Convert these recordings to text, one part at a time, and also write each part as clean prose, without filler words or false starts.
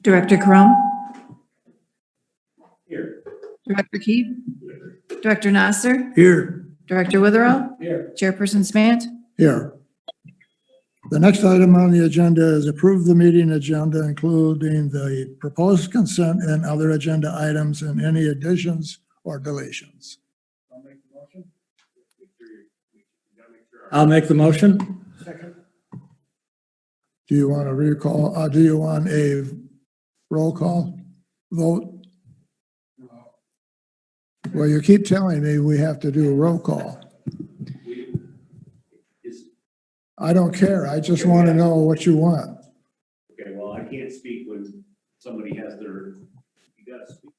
Director Crum, Here. Director Keefe, Director Nasser, Here. Director Witherell, Here. Chairperson Smant. Here. The next item on the agenda is approve the meeting agenda, including the proposed consent and other agenda items and any additions or deletions. I'll make the motion. Do you want to recall, do you want a roll call vote? Well, you keep telling me we have to do a roll call. I don't care. I just want to know what you want. Okay, well, I can't speak when somebody has their, you gotta speak.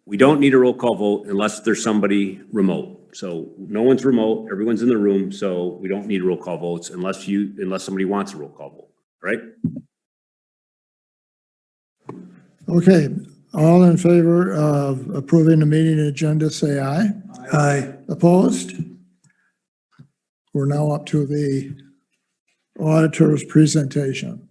We don't need a roll call vote unless there's somebody remote. So no one's remote, everyone's in the room, so we don't need roll call votes unless somebody wants a roll call vote, right? Okay, all in favor of approving the meeting agenda, say aye. Aye. Opposed? We're now up to the auditor's presentation.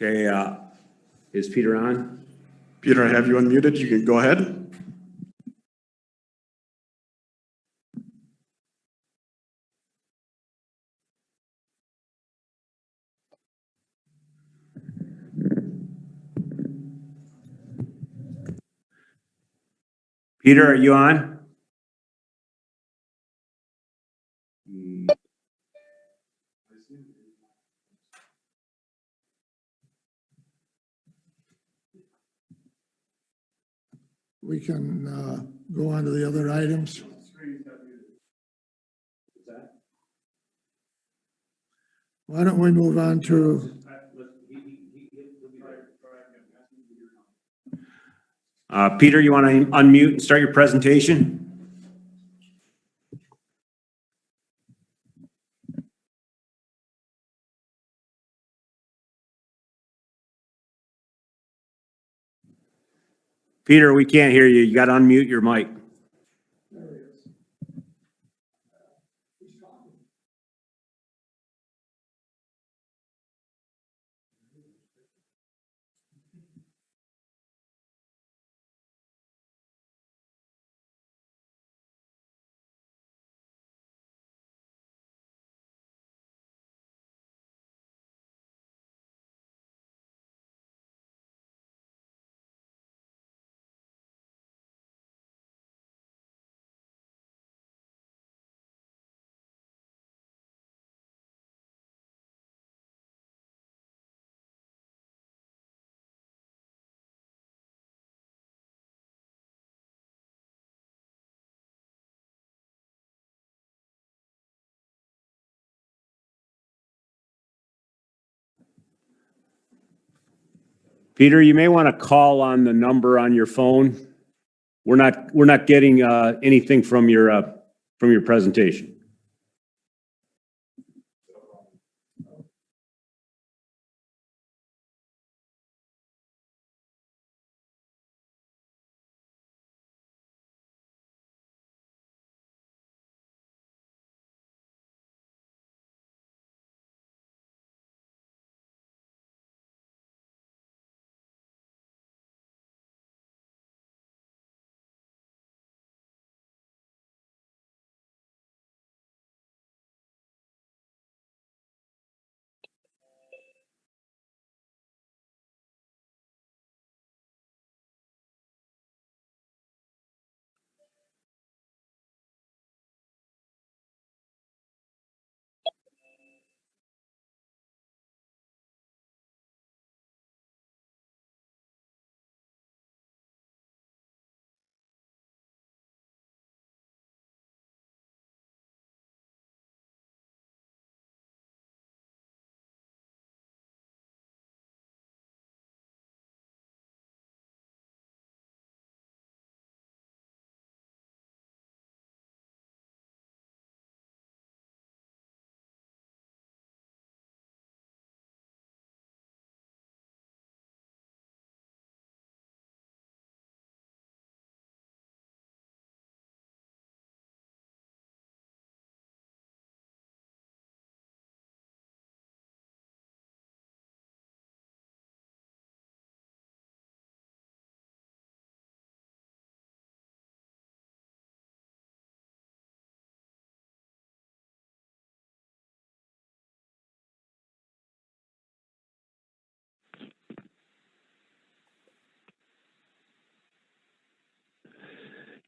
Okay, is Peter on? Peter, I have you unmuted. You can go ahead. Peter, are you on? We can go on to the other items. Why don't we move on to, Peter, you want to unmute and start your presentation? Peter, we can't hear you. You got to unmute your mic. Peter, you may want to call on the number on your phone. We're not getting anything from your presentation.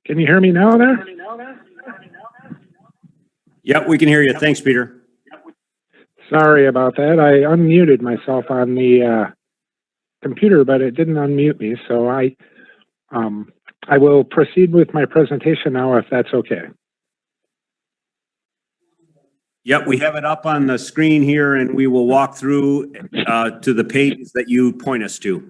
Can you hear me now there? Yep, we can hear you. Thanks, Peter. Sorry about that. I unmuted myself on the computer, but it didn't unmute me. So I will proceed with my presentation now, if that's okay. Yep, we have it up on the screen here and we will walk through to the pages that you point us to.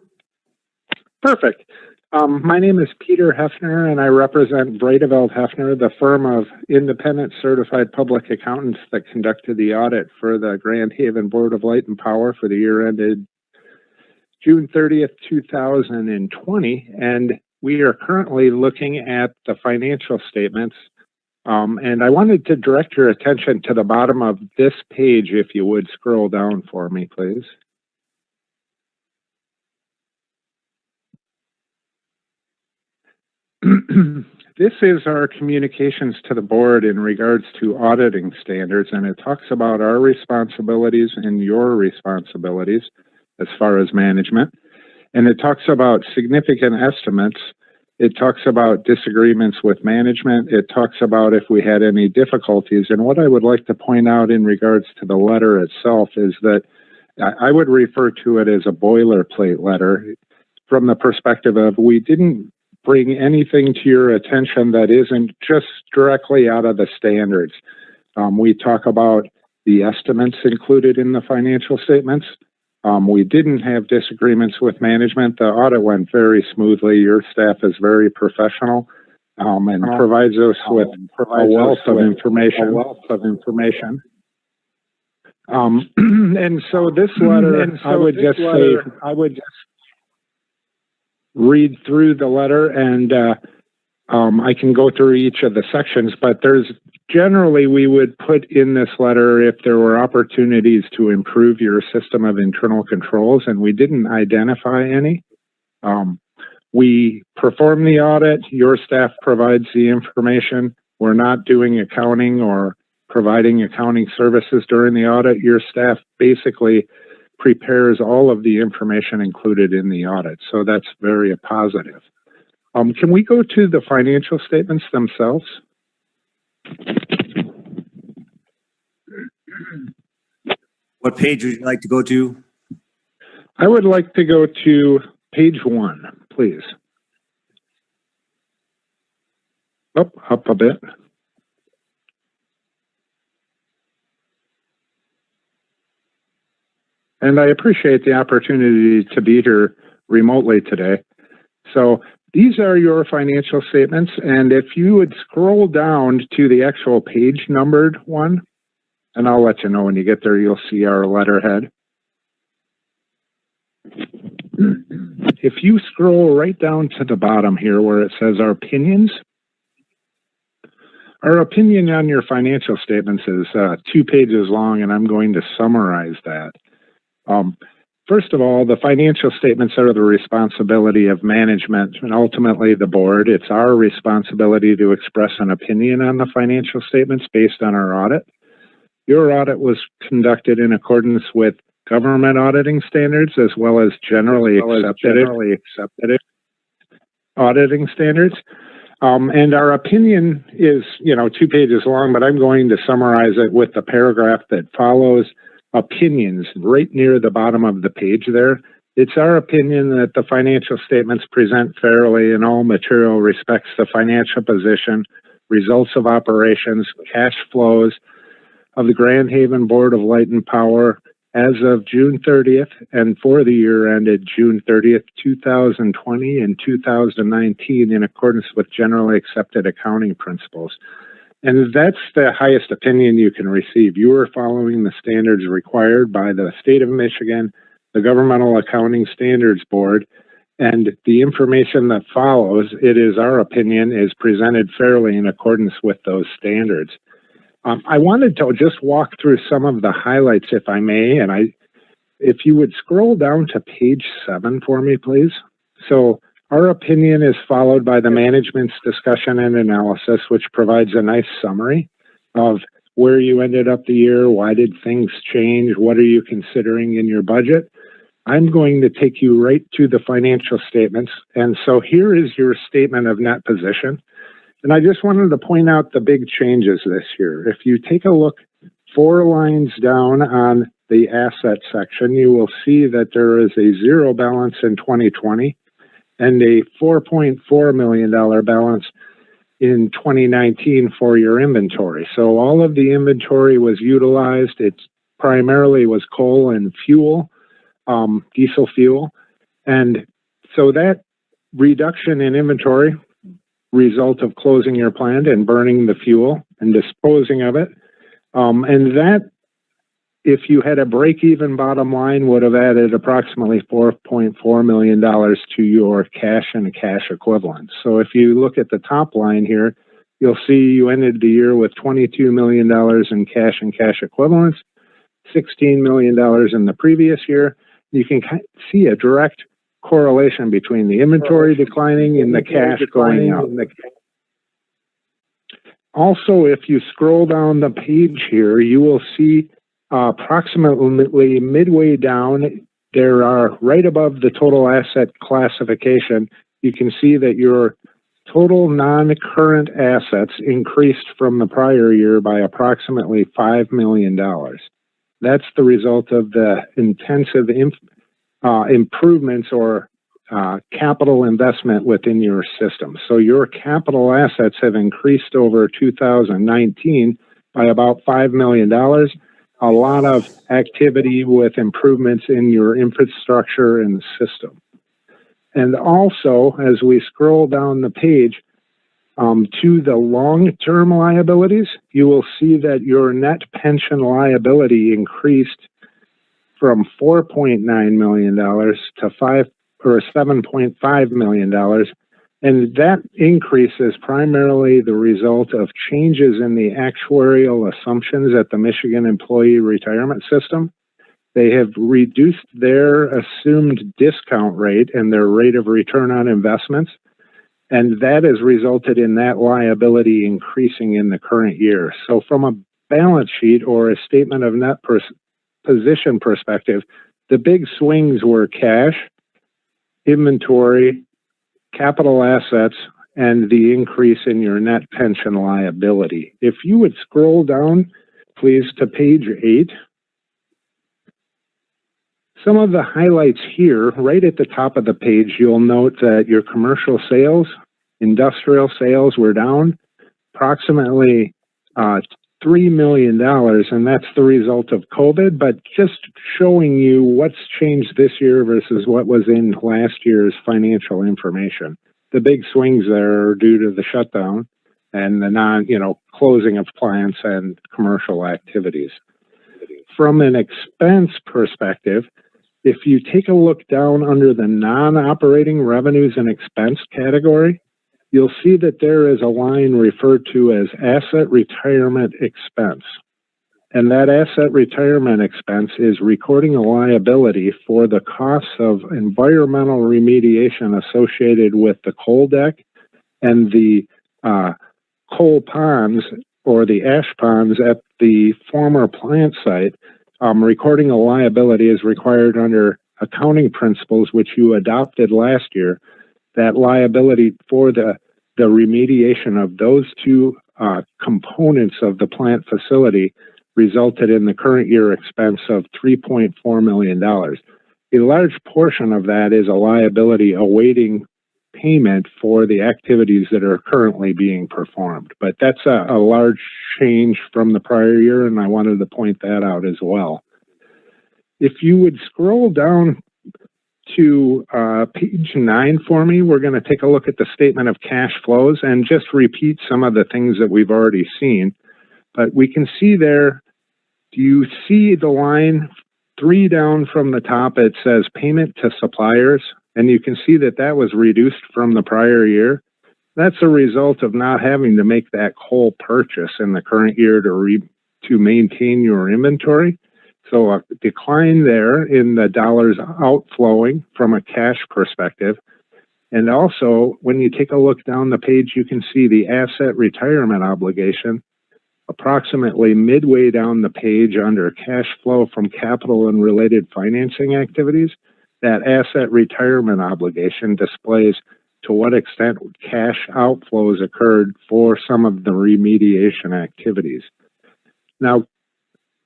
Perfect. My name is Peter Hefner, and I represent Bredeveld Hefner, the firm of independent certified public accountants that conducted the audit for the Grand Haven Board of Light and Power for the year ended June 30th, 2020. And we are currently looking at the financial statements. And I wanted to direct your attention to the bottom of this page, if you would scroll down for me, please. This is our communications to the board in regards to auditing standards, and it talks about our responsibilities and your responsibilities as far as management. And it talks about significant estimates. It talks about disagreements with management. It talks about if we had any difficulties. And what I would like to point out in regards to the letter itself is that I would refer to it as a boilerplate letter from the perspective of we didn't bring anything to your attention that isn't just directly out of the standards. We talk about the estimates included in the financial statements. We didn't have disagreements with management. The audit went very smoothly. Your staff is very professional and provides us with a wealth of information. And so this letter, I would just read through the letter, and I can go through each of the sections, but there's generally we would put in this letter if there were opportunities to improve your system of internal controls, and we didn't identify any. We perform the audit, your staff provides the information. We're not doing accounting or providing accounting services during the audit. Your staff basically prepares all of the information included in the audit. So that's very positive. Can we go to the financial statements themselves? What page would you like to go to? I would like to go to page 1, please. Up a bit. And I appreciate the opportunity to be here remotely today. So these are your financial statements. And if you would scroll down to the actual page numbered one, and I'll let you know when you get there, you'll see our letterhead. If you scroll right down to the bottom here where it says our opinions, our opinion on your financial statements is 2 pages long, and I'm going to summarize that. First of all, the financial statements are the responsibility of management and ultimately the board. It's our responsibility to express an opinion on the financial statements based on our audit. Your audit was conducted in accordance with government auditing standards as well as generally accepted auditing standards. And our opinion is, 2 pages long, but I'm going to summarize it with the paragraph that follows opinions right near the bottom of the page there. It's our opinion that the financial statements present fairly in all material respects the financial position, results of operations, cash flows of the Grand Haven Board of Light and Power as of June 30th and for the year ended June 30th, 2020 and 2019 in accordance with generally accepted accounting principles. And that's the highest opinion you can receive. You are following the standards required by the state of Michigan, the Governmental Accounting Standards Board, and the information that follows, it is our opinion, is presented fairly in accordance with those standards. I wanted to just walk through some of the highlights, if I may, and if you would scroll down to page 7 for me, please. So our opinion is followed by the management's discussion and analysis, which provides a nice summary of where you ended up the year, why did things change, what are you considering in your budget. I'm going to take you right to the financial statements. And so here is your statement of net position. And I just wanted to point out the big changes this year. If you take a look 4 lines down on the asset section, you will see that there is a zero balance in 2020 and a $4.4 million balance in 2019 for your inventory. So all of the inventory was utilized. It primarily was coal and fuel, diesel fuel. And so that reduction in inventory, result of closing your plant and burning the fuel and disposing of it. And that, if you had a break-even bottom line, would have added approximately $4.4 million to your cash and cash equivalents. So if you look at the top line here, you'll see you ended the year with $22 million in cash and cash equivalents, $16 million in the previous year. You can see a direct correlation between the inventory declining and the cash going up. Also, if you scroll down the page here, you will see approximately midway down, there are right above the total asset classification, you can see that your total non-current assets increased from the prior year by approximately $5 million. That's the result of the intensive improvements or capital investment within your system. So your capital assets have increased over 2019 by about $5 million. A lot of activity with improvements in your infrastructure and the system. And also, as we scroll down the page to the long-term liabilities, you will see that your net pension liability increased from $4.9 million to $7.5 million. And that increase is primarily the result of changes in the actuarial assumptions at the Michigan Employee Retirement System. They have reduced their assumed discount rate and their rate of return on investments. And that has resulted in that liability increasing in the current year. So from a balance sheet or a statement of net position perspective, the big swings were cash, inventory, capital assets, and the increase in your net pension liability. If you would scroll down, please, to page 8. Some of the highlights here, right at the top of the page, you'll note that your commercial sales, industrial sales were down approximately $3 million, and that's the result of COVID, but just showing you what's changed this year versus what was in last year's financial information. The big swings there are due to the shutdown and the closing of plants and commercial activities. From an expense perspective, if you take a look down under the non-operating revenues and expense category, you'll see that there is a line referred to as asset retirement expense. And that asset retirement expense is recording a liability for the costs of environmental remediation associated with the coal deck and the coal ponds or the ash ponds at the former plant site. Recording a liability is required under accounting principles, which you adopted last year. That liability for the remediation of those two components of the plant facility resulted in the current year expense of $3.4 million. A large portion of that is a liability awaiting payment for the activities that are currently being performed. But that's a large change from the prior year, and I wanted to point that out as well. If you would scroll down to page 9 for me, we're going to take a look at the statement of cash flows and just repeat some of the things that we've already seen. But we can see there, do you see the line 3 down from the top? It says payment to suppliers, and you can see that that was reduced from the prior year. That's a result of not having to make that coal purchase in the current year to maintain your inventory. So a decline there in the dollars outflowing from a cash perspective. And also, when you take a look down the page, you can see the asset retirement obligation approximately midway down the page under cash flow from capital and related financing activities. That asset retirement obligation displays to what extent cash outflows occurred for some of the remediation activities. Now,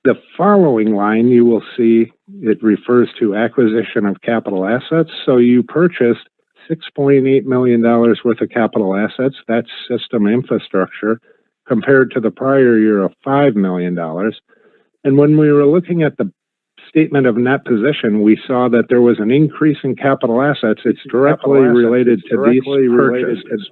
the following line, you will see it refers to acquisition of capital assets. So you purchased $6.8 million worth of capital assets. That's system infrastructure compared to the prior year of $5 million. And when we were looking at the statement of net position, we saw that there was an increase in capital assets. It's directly related to these purchases.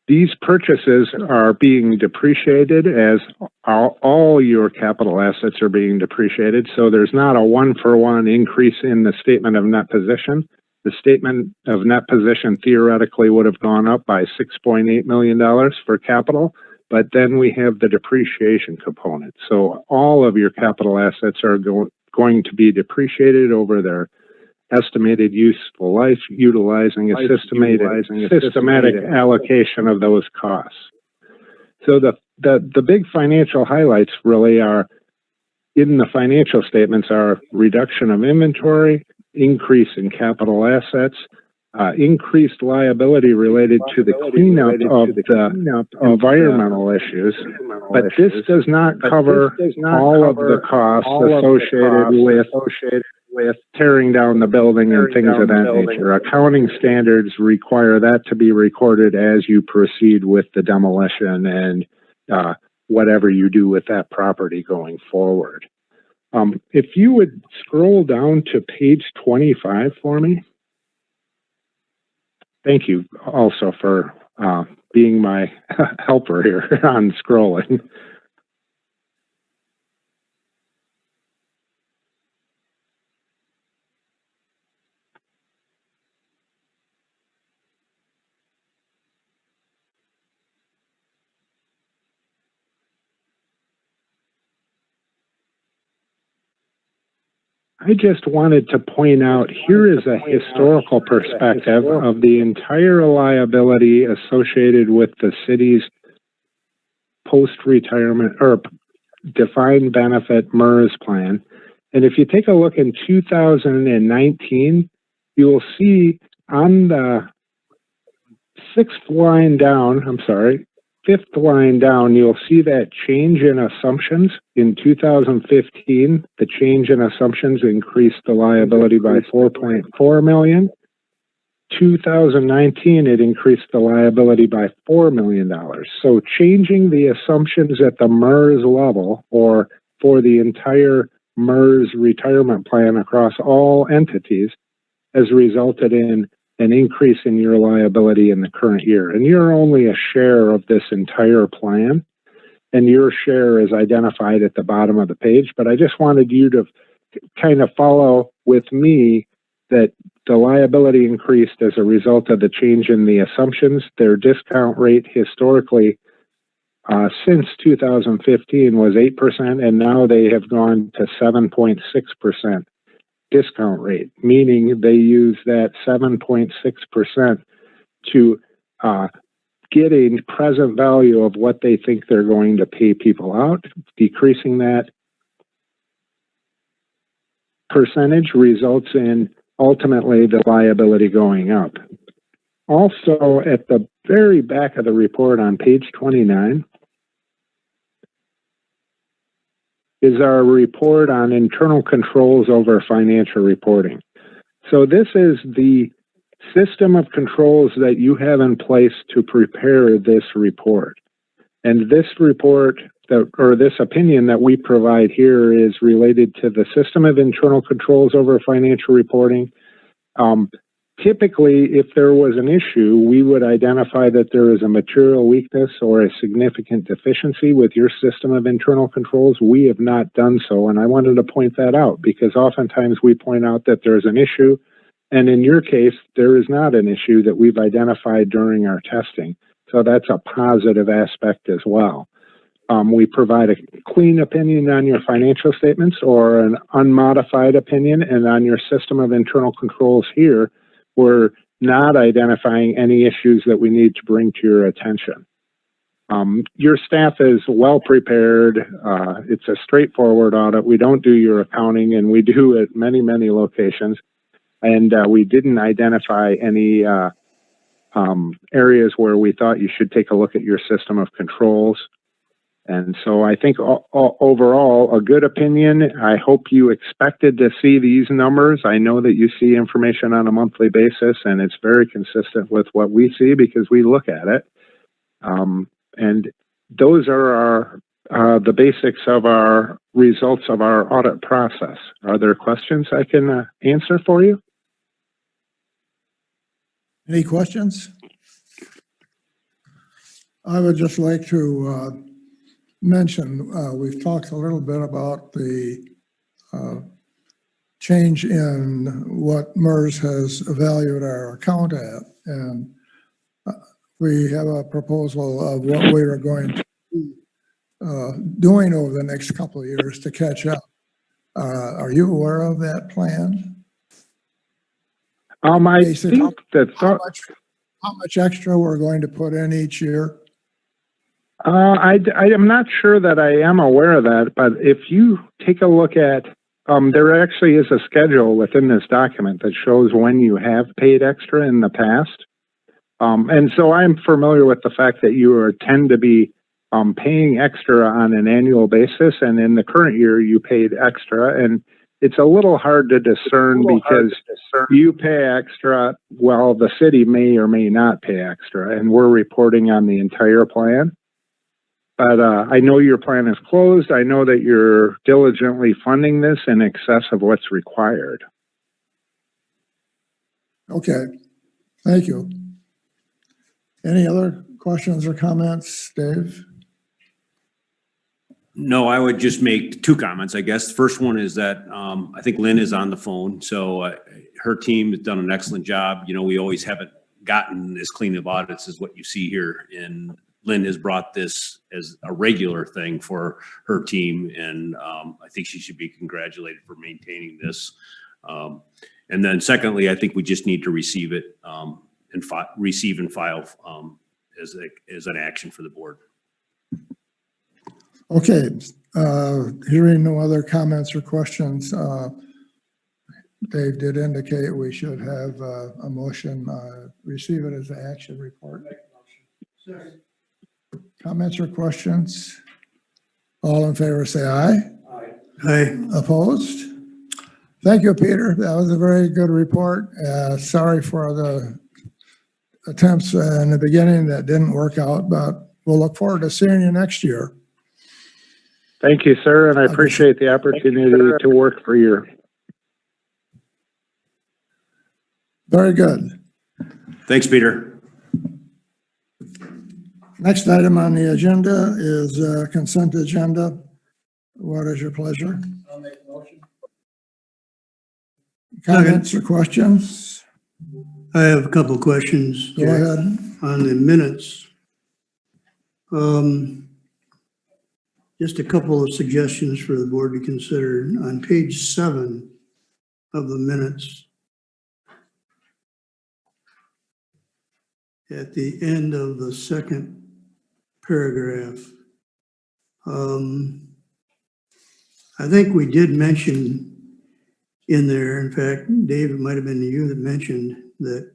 These purchases are being depreciated as all your capital assets are being depreciated. So there's not a one-for-one increase in the statement of net position. The statement of net position theoretically would have gone up by $6.8 million for capital, but then we have the depreciation component. So all of your capital assets are going to be depreciated over their estimated useful life, utilizing a systematic allocation of those costs. So the big financial highlights really are in the financial statements are reduction of inventory, increase in capital assets, increased liability related to the cleanup of the environmental issues, but this does not cover all of the costs associated with tearing down the building and things of that nature. Accounting standards require that to be recorded as you proceed with the demolition and whatever you do with that property going forward. If you would scroll down to page 25 for me. Thank you also for being my helper here on scrolling. I just wanted to point out here is a historical perspective of the entire liability associated with the city's post-retirement or defined benefit MERS plan. And if you take a look in 2019, you will see on the fifth line down, you'll see that change in assumptions. In 2015, the change in assumptions increased the liability by $4.4 million. 2019, it increased the liability by $4 million. So changing the assumptions at the MERS level or for the entire MERS retirement plan across all entities has resulted in an increase in your liability in the current year. And you're only a share of this entire plan, and your share is identified at the bottom of the page. But I just wanted you to kind of follow with me that the liability increased as a result of the change in the assumptions. Their discount rate historically since 2015 was 8%, and now they have gone to 7.6%. discount rate, meaning they use that 7.6% to get a present value of what they think they're going to pay people out. Decreasing that percentage results in ultimately the liability going up. Also, at the very back of the report on page 29, is our report on internal controls over financial reporting. So this is the system of controls that you have in place to prepare this report. And this report, or this opinion that we provide here is related to the system of internal controls over financial reporting. Typically, if there was an issue, we would identify that there is a material weakness or a significant deficiency with your system of internal controls. We have not done so, and I wanted to point that out because oftentimes we point out that there's an issue, and in your case, there is not an issue that we've identified during our testing. So that's a positive aspect as well. We provide a clean opinion on your financial statements or an unmodified opinion, and on your system of internal controls here, we're not identifying any issues that we need to bring to your attention. Your staff is well prepared. It's a straightforward audit. We don't do your accounting, and we do at many, many locations. And we didn't identify any areas where we thought you should take a look at your system of controls. And so I think overall, a good opinion. I hope you expected to see these numbers. I know that you see information on a monthly basis, and it's very consistent with what we see because we look at it. And those are the basics of our results of our audit process. Are there questions I can answer for you? Any questions? I would just like to mention, we've talked a little bit about the change in what MERS has valued our account at. And we have a proposal of what we are going to be doing over the next couple of years to catch up. Are you aware of that plan? I think that How much extra we're going to put in each year? I am not sure that I am aware of that, but if you take a look at, there actually is a schedule within this document that shows when you have paid extra in the past. And so I'm familiar with the fact that you tend to be paying extra on an annual basis, and in the current year you paid extra, and it's a little hard to discern because you pay extra while the city may or may not pay extra, and we're reporting on the entire plan. But I know your plan is closed. I know that you're diligently funding this in excess of what's required. Okay, thank you. Any other questions or comments, Dave? No, I would just make two comments, I guess. The first one is that I think Lynn is on the phone, so her team has done an excellent job. You know, we always haven't gotten as clean of audits as what you see here, and Lynn has brought this as a regular thing for her team, and I think she should be congratulated for maintaining this. And then secondly, I think we just need to receive it and receive and file as an action for the board. Okay, hearing no other comments or questions, Dave did indicate we should have a motion, receive it as an action report. Comments or questions? All in favor say aye. Aye. Aye. Opposed? Thank you, Peter. That was a very good report. Sorry for the attempts in the beginning that didn't work out, but we'll look forward to seeing you next year. Thank you, sir, and I appreciate the opportunity to work for you. Very good. Thanks, Peter. Next item on the agenda is consent agenda. What is your pleasure? I'll make a motion. Comments or questions? I have a couple of questions. Go ahead. On the minutes. Just a couple of suggestions for the board to consider. On page 7 of the minutes, at the end of the second paragraph, I think we did mention in there, in fact, Dave, it might have been you that mentioned that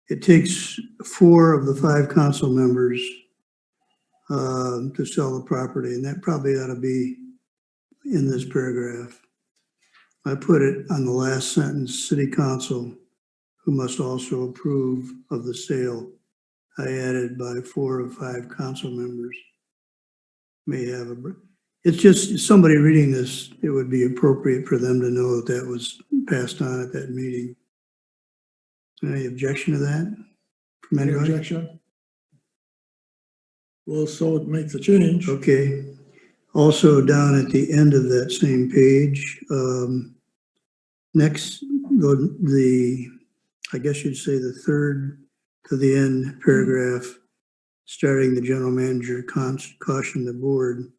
it takes 4 of the 5 council members to sell the property, and that probably ought to be in this paragraph. I put it on the last sentence, city council, who must also approve of the sale. I added by 4 of 5 council members may have a, it's just somebody reading this, it would be appropriate for them to know that that was passed on at that meeting. Any objection to that from Any anybody? objection? Well, so make the change. Okay. Also down at the end of that same page, next, I guess you'd say the third to the end paragraph, starting the general manager cautioned the board.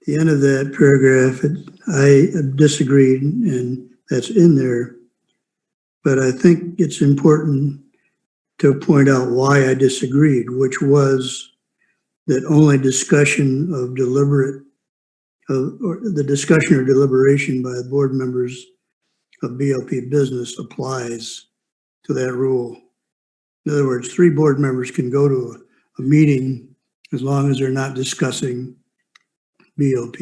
The end of that paragraph, I disagreed, and that's in there, but I think it's important to point out why I disagreed, which was that only discussion of or the discussion or deliberation by the board members of BOP business applies to that rule. In other words, 3 board members can go to a meeting as long as they're not discussing BOP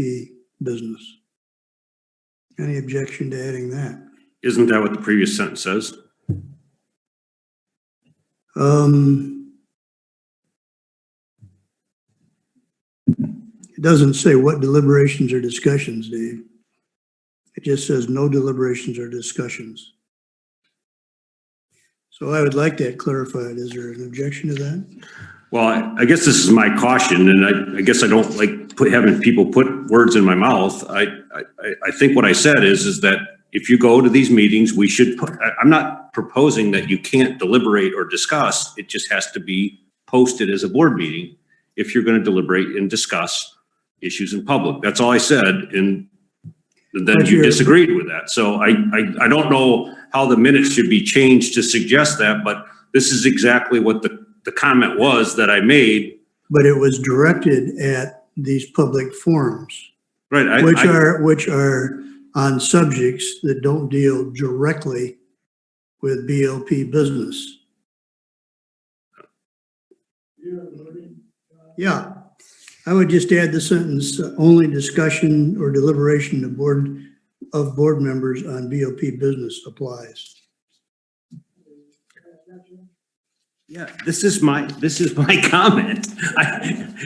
business. Any objection to adding that? Isn't that what the previous sentence says? It doesn't say what deliberations or discussions, Dave. It just says no deliberations or discussions. So I would like that clarified. Is there an objection to that? Well, I guess this is my caution, and I guess I don't like having people put words in my mouth. I think what I said is that if you go to these meetings, we should put, I'm not proposing that you can't deliberate or discuss. It just has to be posted as a board meeting if you're going to deliberate and discuss issues in public. That's all I said, and then you disagreed with that. So I don't know how the minutes should be changed to suggest that, but this is exactly what the comment was that I made. But it was directed at these public forums, Right. which are on subjects that don't deal directly with BLP business. Yeah, I would just add the sentence, only discussion or deliberation of board members on BOP business applies. Yeah, this is my comment.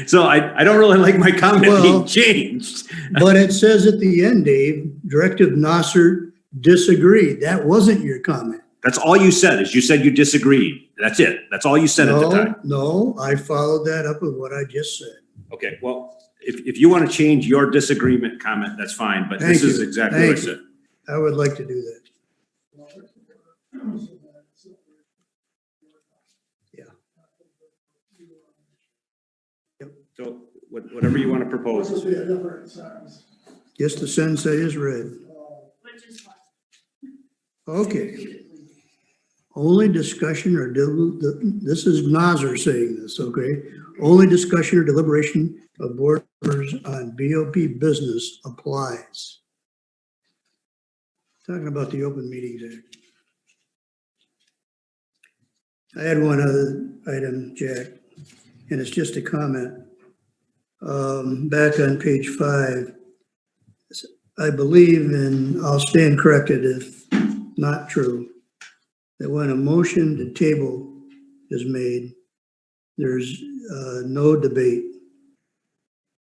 So I don't really like my comment being changed. But it says at the end, Dave, Directive Nasser disagreed. That wasn't your comment. That's all you said, is you said you disagreed. That's it. That's all you said at the time. No, I followed that up with what I just said. Okay, well, if you want to change your disagreement comment, that's fine, but this is exactly what I said. I would like to do that. So whatever you want to propose. Just the sentence I just read. Okay. Only discussion or, this is Nasser saying this, okay? Only discussion or deliberation of board members on BOP business applies. Talking about the Open Meetings Act. I had one other item, Jack, and it's just a comment. Back on page 5, I believe, and I'll stand corrected if not true, that when a motion to table is made, there's no debate.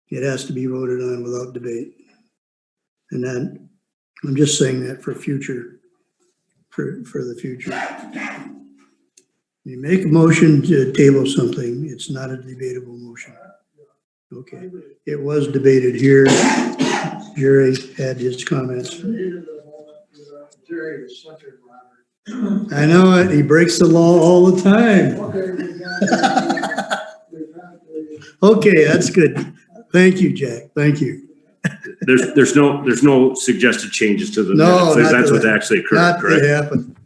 It has to be voted on without debate. And then I'm just saying that for future, for the future. You make a motion to table something, it's not a debatable motion. Okay, it was debated here. Jerry had his comments. I know it, he breaks the law all the time. Okay, that's good. Thank you, Jack, thank you. There's no suggested changes to the No, minutes. That's what actually occurred, Not correct? that happened.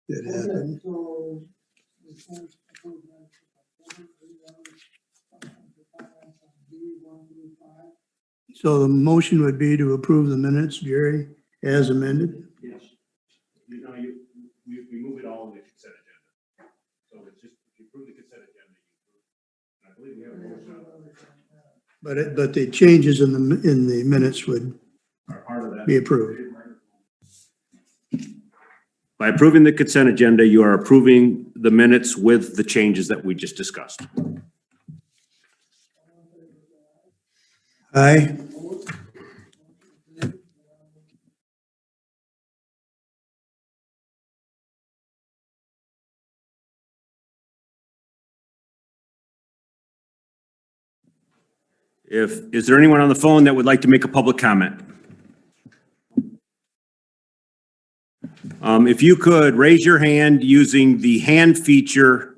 It happened. So the motion would be to approve the minutes, Jerry, as amended? Yes. We move it all in the consent agenda. So it's just, if you approve the consent agenda, you approve. I believe we have a motion. But the changes in the minutes would Are part of that. be approved. By approving the consent agenda, you are approving the minutes with the changes that we just discussed. Aye. Is there anyone on the phone that would like to make a public comment? If you could raise your hand using the hand feature,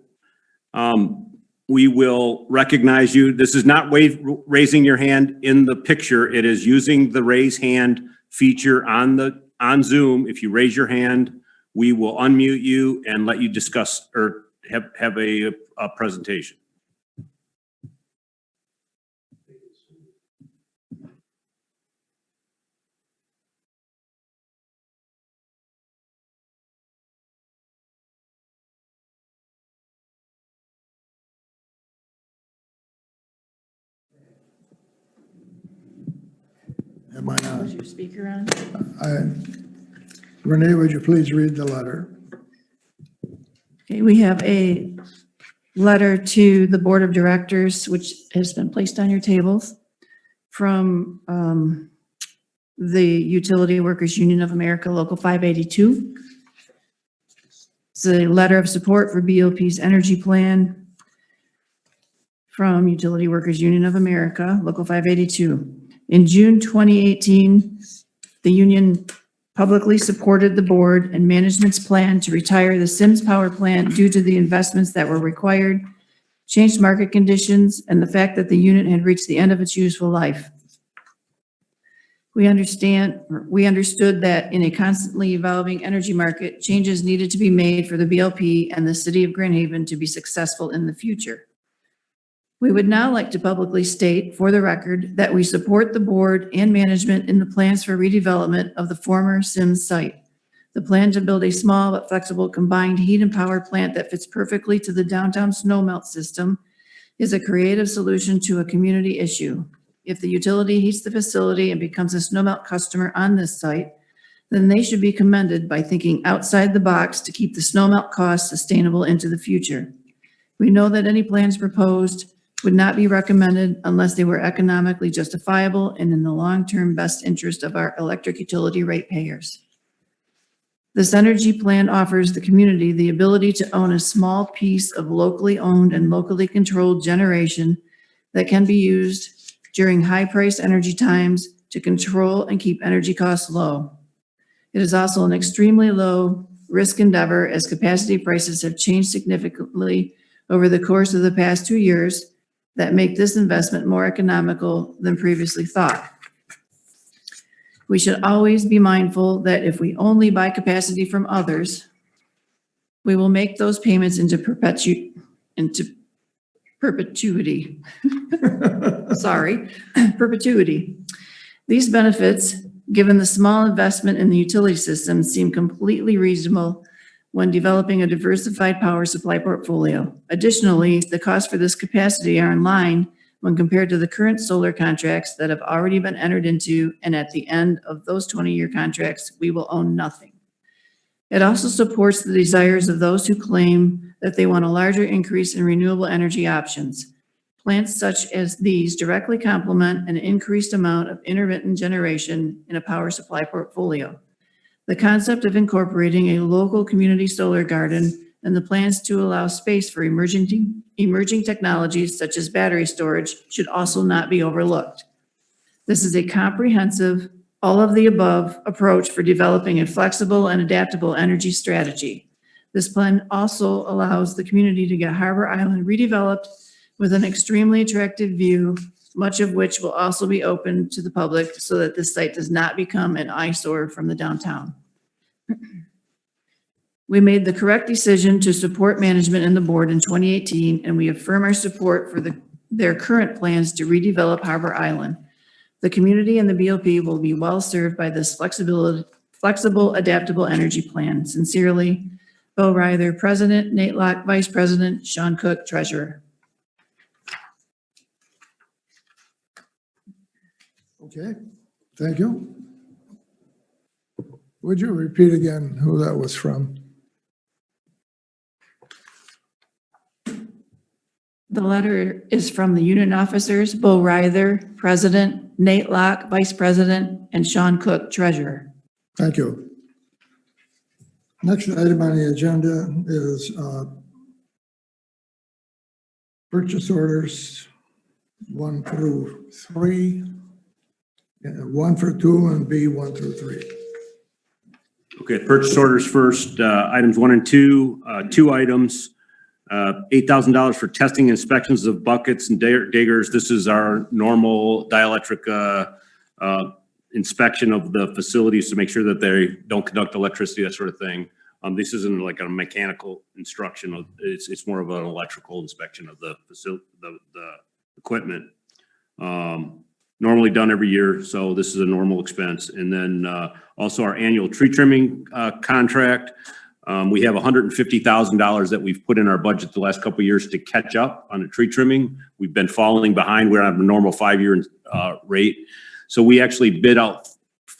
we will recognize you. This is not raising your hand in the picture. It is using the raise hand feature on Zoom. If you raise your hand, we will unmute you and let you discuss or have a presentation. Was your speaker on? Renee, would you please read the letter? Okay, we have a letter to the Board of Directors, which has been placed on your tables from the Utility Workers Union of America, Local 582. It's a letter of support for BOP's energy plan from Utility Workers Union of America, Local 582. In June 2018, the union publicly supported the board and management's plan to retire the Sims Power Plant due to the investments that were required, changed market conditions, and the fact that the unit had reached the end of its useful life. We understood that in a constantly evolving energy market, changes needed to be made for the BLP and the city of Grand Haven to be successful in the future. We would now like to publicly state for the record that we support the board and management in the plans for redevelopment of the former Sims site. The plan to build a small but flexible combined heat and power plant that fits perfectly to the downtown snowmelt system is a creative solution to a community issue. If the utility heats the facility and becomes a snowmelt customer on this site, then they should be commended by thinking outside the box to keep the snowmelt costs sustainable into the future. We know that any plans proposed would not be recommended unless they were economically justifiable and in the long-term best interest of our electric utility ratepayers. This energy plan offers the community the ability to own a small piece of locally owned and locally controlled generation that can be used during high-priced energy times to control and keep energy costs low. It is also an extremely low-risk endeavor as capacity prices have changed significantly over the course of the past 2 years that make this investment more economical than previously thought. We should always be mindful that if we only buy capacity from others, we will make those payments into perpetuity. Sorry, perpetuity. These benefits, given the small investment in the utility system, seem completely reasonable when developing a diversified power supply portfolio. Additionally, the costs for this capacity are in line when compared to the current solar contracts that have already been entered into, and at the end of those 20-year contracts, we will own nothing. It also supports the desires of those who claim that they want a larger increase in renewable energy options. Plants such as these directly complement an increased amount of intermittent generation in a power supply portfolio. The concept of incorporating a local community solar garden and the plans to allow space for emerging technologies such as battery storage should also not be overlooked. This is a comprehensive, all-of-the-above approach for developing a flexible and adaptable energy strategy. This plan also allows the community to get Harbor Island redeveloped with an extremely attractive view, much of which will also be open to the public so that this site does not become an eyesore from the downtown. We made the correct decision to support management and the board in 2018, and we affirm our support for their current plans to redevelop Harbor Island. The community and the BLP will be well served by this flexible, adaptable energy plan. Sincerely, Bo Ryther, President, Nate Locke, Vice President, Sean Cook, Treasurer. Okay, thank you. Would you repeat again who that was from? The letter is from the union officers, Bo Ryther, President, Nate Locke, Vice President, and Sean Cook, Treasurer. Thank you. Next item on the agenda is purchase orders 1 through 3, 1 through 2, and B 1 through 3. Okay, purchase orders first, items 1 and 2, 2 items. $8,000 for testing inspections of buckets and diggers. This is our normal dielectric inspection of the facilities to make sure that they don't conduct electricity, that sort of thing. This isn't like a mechanical instruction. It's more of an electrical inspection of the facility, the equipment. Normally done every year, so this is a normal expense. And then also our annual tree trimming contract. We have $150,000 that we've put in our budget the last couple of years to catch up on the tree trimming. We've been falling behind. We're on a normal 5-year rate. So we actually bid out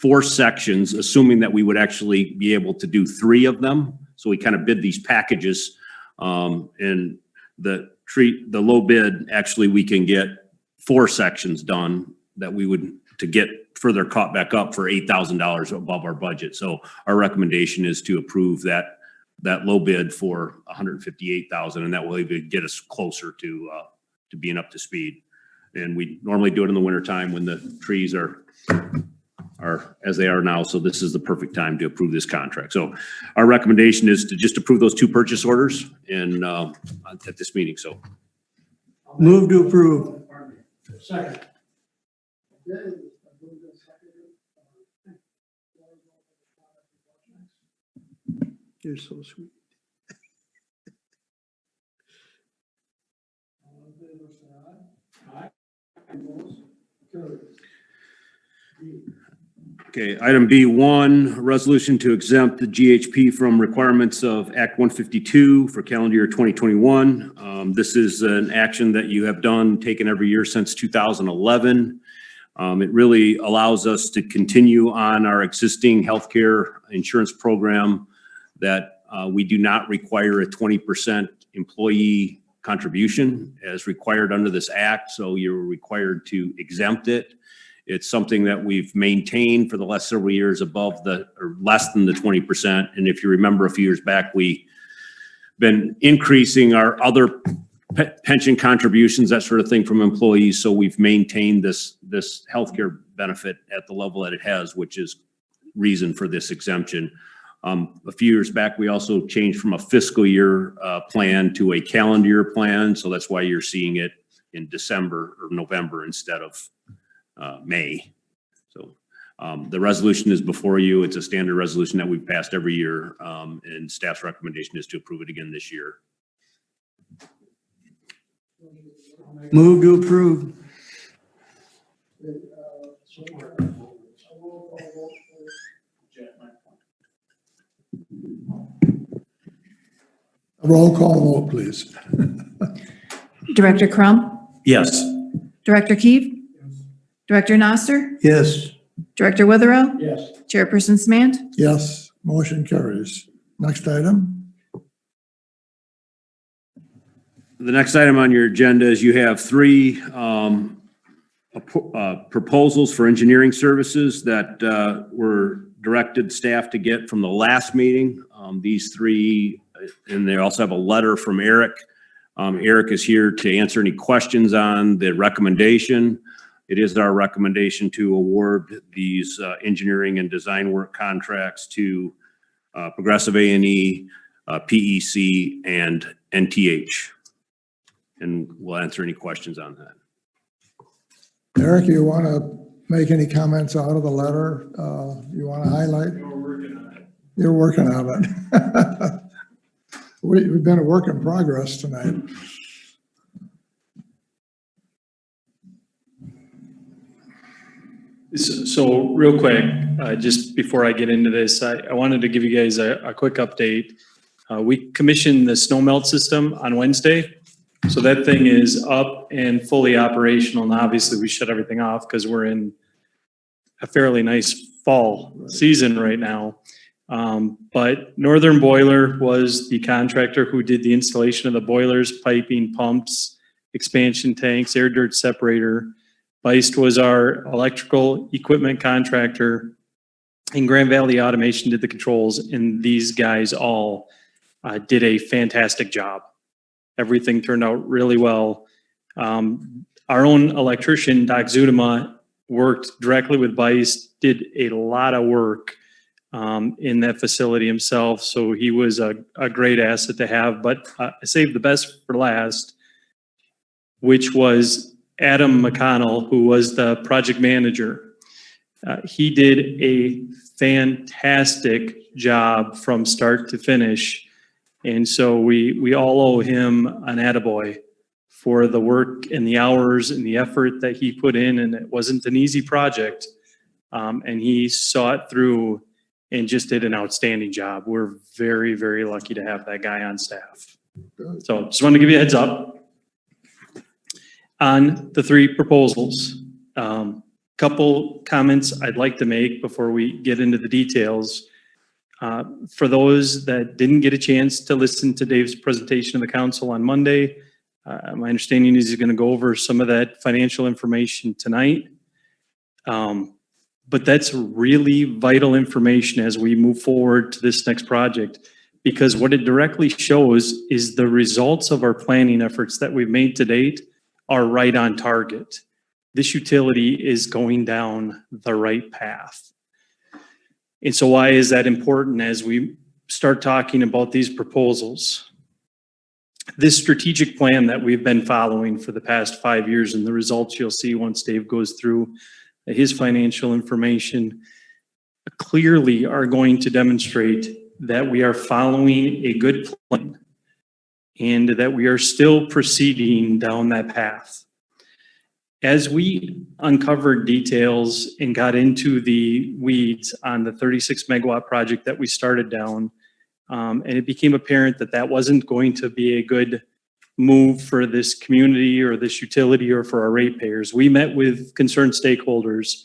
4 sections, assuming that we would actually be able to do 3 of them. So we kind of bid these packages, and the low bid, actually, we can get 4 sections done that we would, to get further caught back up for $8,000 above our budget. So our recommendation is to approve that low bid for $158,000, and that will even get us closer to being up to speed. And we normally do it in the wintertime when the trees are as they are now. So this is the perfect time to approve this contract. So our recommendation is to just approve those 2 purchase orders and at this meeting. So Move to approve. Second. You're so sweet. okay, item B1, resolution to exempt the GHP from requirements of Act 152 for calendar year 2021. This is an action that you have done, taken every year since 2011. It really allows us to continue on our existing healthcare insurance program that we do not require a 20% employee contribution as required under this act. So you're required to exempt it. It's something that we've maintained for the last several years above or less than the 20%. And if you remember a few years back, we been increasing our other pension contributions, that sort of thing from employees. So we've maintained this healthcare benefit at the level that it has, which is reason for this exemption. A few years back, we also changed from a fiscal year plan to a calendar year plan. So that's why you're seeing it in December or November instead of May. So the resolution is before you. It's a standard resolution that we've passed every year, and staff's recommendation is to approve it again this year. Move to approve. A roll call vote, please. Director Crum, Yes. Director Keefe, Director Noster, Yes. Director Witherow, Yes. Chairperson Smant. Yes, motion carries. Next item. The next item on your agenda is you have 3 proposals for engineering services that were directed staff to get from the last meeting. These 3, and they also have a letter from Eric. Eric is here to answer any questions on the recommendation. It is our recommendation to award these engineering and design work contracts to Progressive A&E, PEC, and NTH. And we'll answer any questions on that. Eric, you want to make any comments out of the letter you want to highlight? You're working on it. We've been a work in progress tonight. So real quick, just before I get into this, I wanted to give you guys a quick update. We commissioned the snow melt system on Wednesday. So that thing is up and fully operational. And obviously we shut everything off because we're in a fairly nice fall season right now. But Northern Boiler was the contractor who did the installation of the boilers, piping, pumps, expansion tanks, air dirt separator. Beist was our electrical equipment contractor, and Grand Valley Automation did the controls, and these guys all did a fantastic job. Everything turned out really well. Our own electrician, Doc Zudema, worked directly with Beist, did a lot of work in that facility himself, so he was a great asset to have. But I saved the best for last, which was Adam McConnell, who was the project manager. He did a fantastic job from start to finish. And so we all owe him an attaboy for the work and the hours and the effort that he put in. And it wasn't an easy project. And he saw it through and just did an outstanding job. We're very, very lucky to have that guy on staff. So just wanted to give you a heads up on the 3 proposals. Couple comments I'd like to make before we get into the details. For those that didn't get a chance to listen to Dave's presentation of the council on Monday, my understanding is he's going to go over some of that financial information tonight. But that's really vital information as we move forward to this next project, because what it directly shows is the results of our planning efforts that we've made to date are right on target. This utility is going down the right path. And so why is that important as we start talking about these proposals? This strategic plan that we've been following for the past 5 years, and the results you'll see once Dave goes through his financial information, clearly are going to demonstrate that we are following a good plan and that we are still proceeding down that path. As we uncovered details and got into the weeds on the 36 megawatt project that we started down, and it became apparent that that wasn't going to be a good move for this community or this utility or for our ratepayers, we met with concerned stakeholders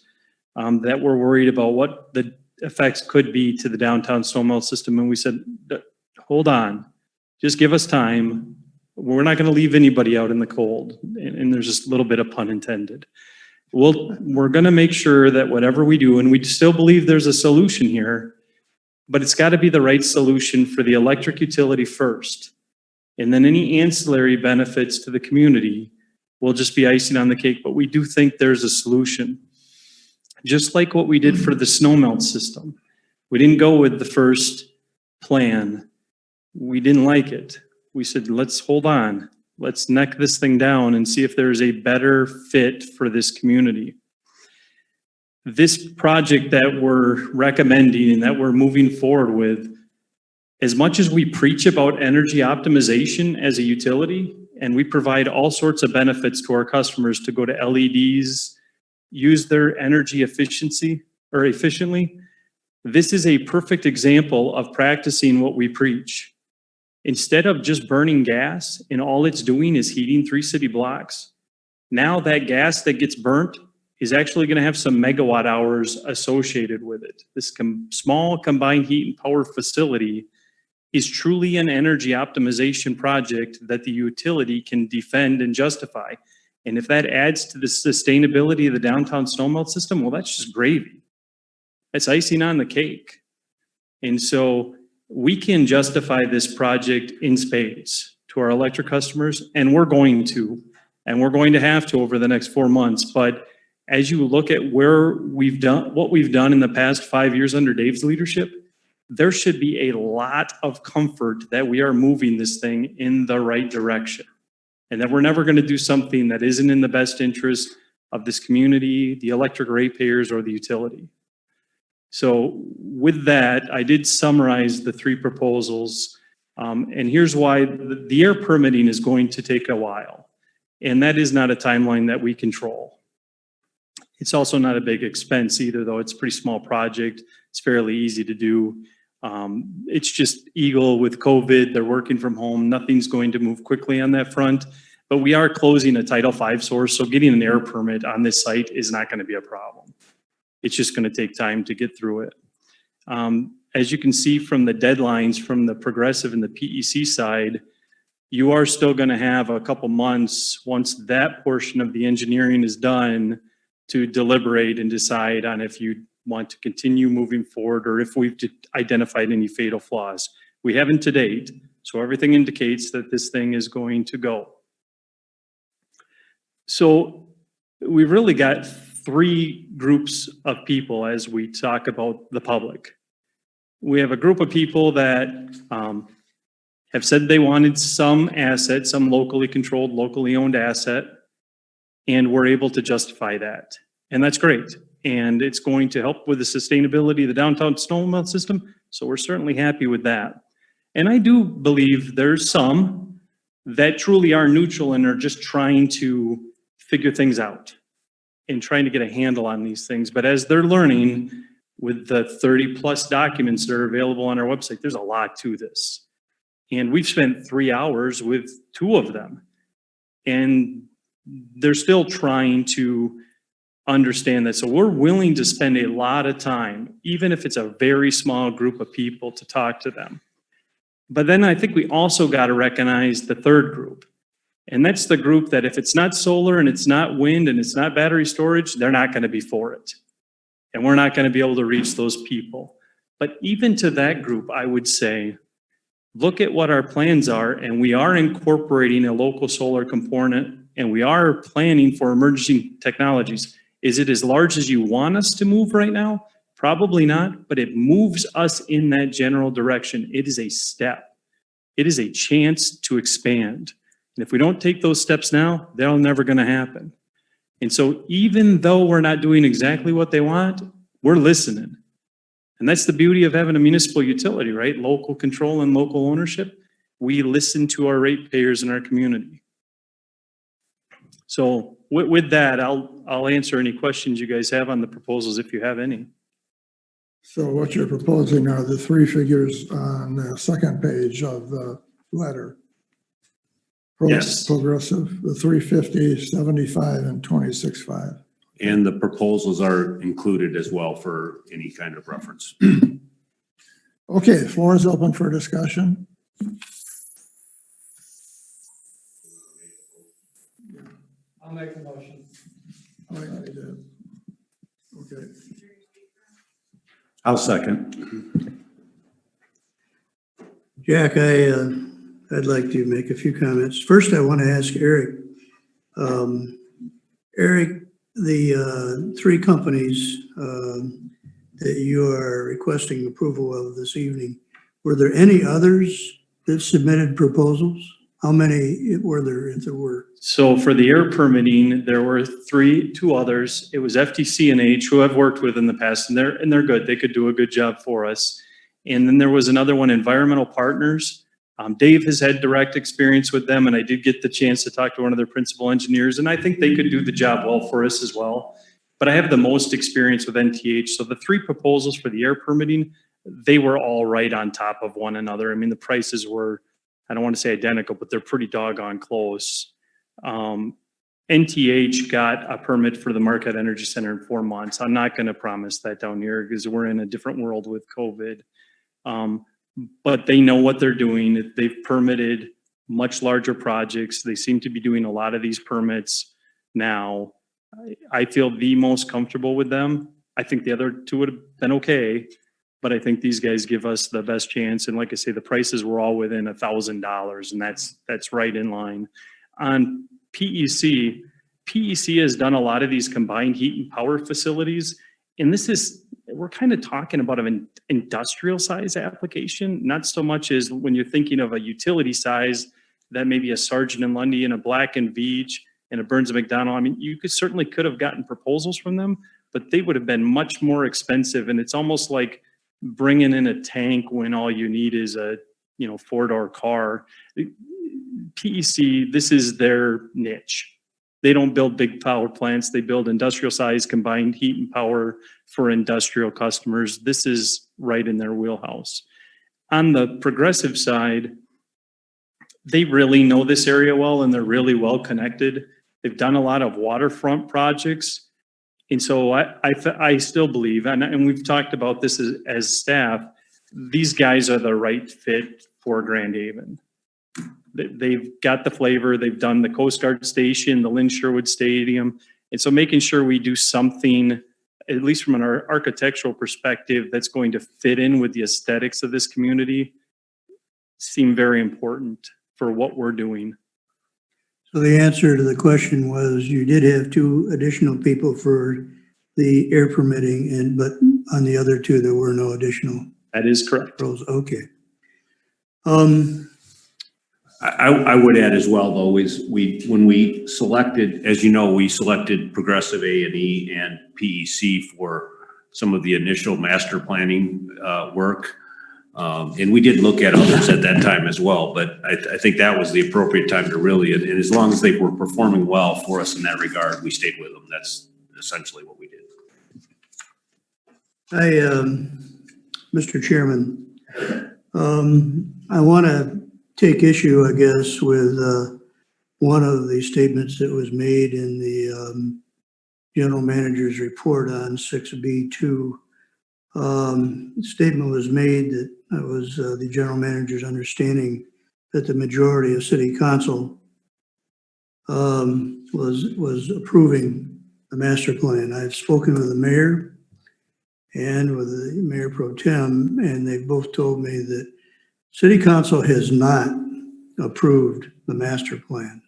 that were worried about what the effects could be to the downtown snowmelt system. And we said, hold on, just give us time. We're not going to leave anybody out in the cold. And there's just a little bit of pun intended. We're going to make sure that whatever we do, and we still believe there's a solution here, but it's got to be the right solution for the electric utility first. And then any ancillary benefits to the community will just be icing on the cake. But we do think there's a solution. Just like what we did for the snowmelt system. We didn't go with the first plan. We didn't like it. We said, let's hold on. Let's neck this thing down and see if there's a better fit for this community. This project that we're recommending and that we're moving forward with, as much as we preach about energy optimization as a utility, and we provide all sorts of benefits to our customers to go to LEDs, use their energy efficiently, this is a perfect example of practicing what we preach. Instead of just burning gas and all it's doing is heating 3 city blocks, now that gas that gets burnt is actually going to have some megawatt hours associated with it. This small combined heat and power facility is truly an energy optimization project that the utility can defend and justify. And if that adds to the sustainability of the downtown snowmelt system, well, that's just gravy. That's icing on the cake. And so we can justify this project in spades to our electric customers, and we're going to have to over the next 4 months. But as you look at where we've done, what we've done in the past 5 years under Dave's leadership, there should be a lot of comfort that we are moving this thing in the right direction and that we're never going to do something that isn't in the best interest of this community, the electric ratepayers, or the utility. So with that, I did summarize the 3 proposals, and here's why. The air permitting is going to take a while, and that is not a timeline that we control. It's also not a big expense either, though. It's a pretty small project. It's fairly easy to do. It's just Eagle with COVID. They're working from home. Nothing's going to move quickly on that front. But we are closing a Title V source, so getting an air permit on this site is not going to be a problem. It's just going to take time to get through it. As you can see from the deadlines from the Progressive and the PEC side, you are still going to have a couple months once that portion of the engineering is done to deliberate and decide on if you want to continue moving forward or if we've identified any fatal flaws. We haven't to date, so everything indicates that this thing is going to go. So we've really got 3 groups of people as we talk about the public. We have a group of people that have said they wanted some asset, some locally controlled, locally owned asset, and we're able to justify that. And that's great. And it's going to help with the sustainability of the downtown snowmelt system. So we're certainly happy with that. And I do believe there's some that truly are neutral and are just trying to figure things out and trying to get a handle on these things. But as they're learning with the 30+ documents that are available on our website, there's a lot to this. And we've spent 3 hours with 2 of them. And they're still trying to understand that. So we're willing to spend a lot of time, even if it's a very small group of people, to talk to them. But then I think we also got to recognize the third group. And that's the group that if it's not solar and it's not wind and it's not battery storage, they're not going to be for it. And we're not going to be able to reach those people. But even to that group, I would say, look at what our plans are, and we are incorporating a local solar component, and we are planning for emerging technologies. Is it as large as you want us to move right now? Probably not, but it moves us in that general direction. It is a step. It is a chance to expand. And if we don't take those steps now, they're never going to happen. And so even though we're not doing exactly what they want, we're listening. And that's the beauty of having a municipal utility, right? Local control and local ownership. We listen to our ratepayers in our community. So with that, I'll answer any questions you guys have on the proposals if you have any. So what you're proposing are the three figures on the second page of the letter. Yes. Progressive, the 350, 75, and 26.5. And the proposals are included as well for any kind of reference. Okay, the floor is open for discussion. I'll make a motion. Okay. I'll second. Jack, I'd like to make a few comments. First, I want to ask Eric. Eric, the three companies that you are requesting approval of this evening, were there any others that submitted proposals? How many were there, if there were? So for the air permitting, there were two others. It was FTC and H, who I've worked with in the past, and they're good. They could do a good job for us. And then there was another one, Environmental Partners. Dave has had direct experience with them, and I did get the chance to talk to one of their principal engineers, and I think they could do the job well for us as well. But I have the most experience with NTH. So the three proposals for the air permitting, they were all right on top of one another. I mean, the prices were, I don't want to say identical, but they're pretty doggone close. NTH got a permit for the Marquette Energy Center in 4 months. I'm not going to promise that down here because we're in a different world with COVID. But they know what they're doing. They've permitted much larger projects. They seem to be doing a lot of these permits now. I feel the most comfortable with them. I think the other two would have been okay, but I think these guys give us the best chance. And like I say, the prices were all within $1,000, and that's right in line. On PEC has done a lot of these combined heat and power facilities, and we're kind of talking about an industrial size application, not so much as when you're thinking of a utility size, that maybe a Sargent and Lundy and a Black and Veatch and a Burns and McDonnell. I mean, you could have gotten proposals from them, but they would have been much more expensive. And it's almost like bringing in a tank when all you need is a 4-door car. PEC, this is their niche. They don't build big power plants. They build industrial size combined heat and power for industrial customers. This is right in their wheelhouse. On the Progressive side, they really know this area well, and they're really well connected. They've done a lot of waterfront projects. And so I still believe, and we've talked about this as staff, these guys are the right fit for Grand Haven. They've got the flavor. They've done the Coast Guard Station, the Lynn Sherwood Stadium. And so making sure we do something, at least from an architectural perspective, that's going to fit in with the aesthetics of this community seem very important for what we're doing. So the answer to the question was you did have 2 additional people for the air permitting, but on the other 2, there were no additional. That is correct. Roles. Okay. I would add as well, though, when we selected, as you know, we selected Progressive A&E and PEC for some of the initial master planning work. And we did look at others at that time as well, but I think that was the appropriate time to really, and as long as they were performing well for us in that regard, we stayed with them. That's essentially what we did. Mr. Chairman, I want to take issue, I guess, with one of the statements that was made in the general manager's report on 6B2. Statement was made that it was the general manager's understanding that the majority of city council was approving the master plan. I've spoken with the mayor and with the mayor pro tem, and they both told me that city council has not approved the master plan.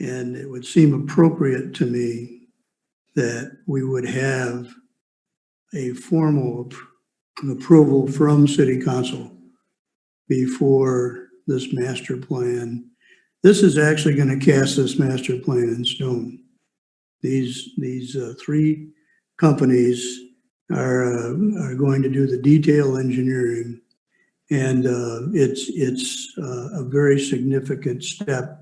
And it would seem appropriate to me that we would have a formal approval from city council before this master plan. This is actually going to cast this master plan in stone. These three companies are going to do the detail engineering, and it's a very significant step.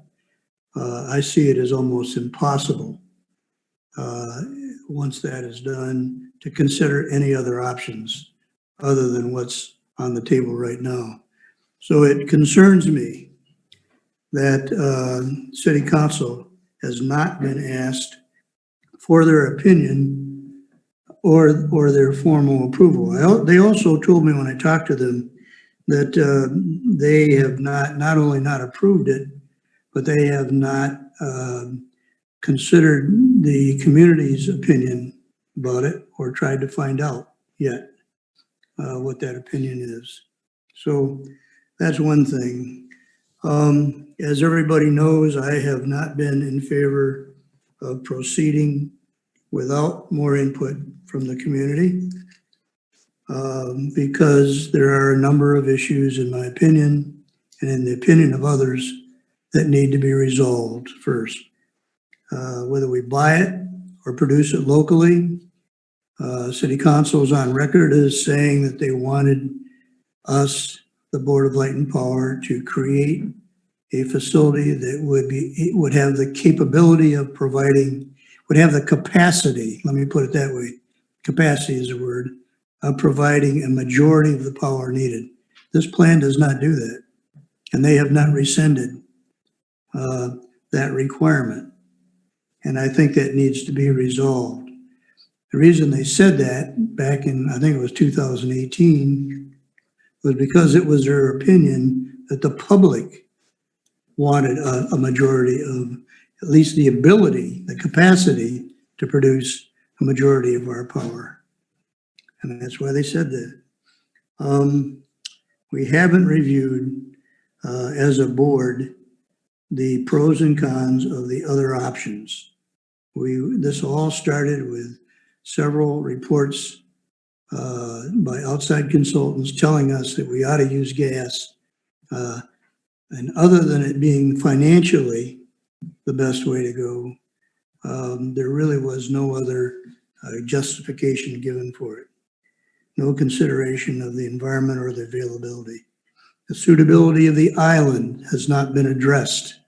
I see it as almost impossible once that is done to consider any other options other than what's on the table right now. So it concerns me that city council has not been asked for their opinion or their formal approval. They also told me when I talked to them that they have not only not approved it, but they have not considered the community's opinion about it or tried to find out yet what that opinion is. So that's one thing. As everybody knows, I have not been in favor of proceeding without more input from the community because there are a number of issues, in my opinion, and in the opinion of others, that need to be resolved first. Whether we buy it or produce it locally, city council is on record as saying that they wanted us, the Board of Light and Power, to create a facility that would have the capability of providing, would have the capacity, let me put it that way, capacity is a word, of providing a majority of the power needed. This plan does not do that, and they have not rescinded that requirement. And I think that needs to be resolved. The reason they said that back in, I think it was 2018, was because it was their opinion that the public wanted a majority of, at least the ability, the capacity to produce a majority of our power. And that's why they said that. We haven't reviewed as a board the pros and cons of the other options. This all started with several reports by outside consultants telling us that we ought to use gas. And other than it being financially the best way to go, there really was no other justification given for it. No consideration of the environment or the availability. The suitability of the island has not been addressed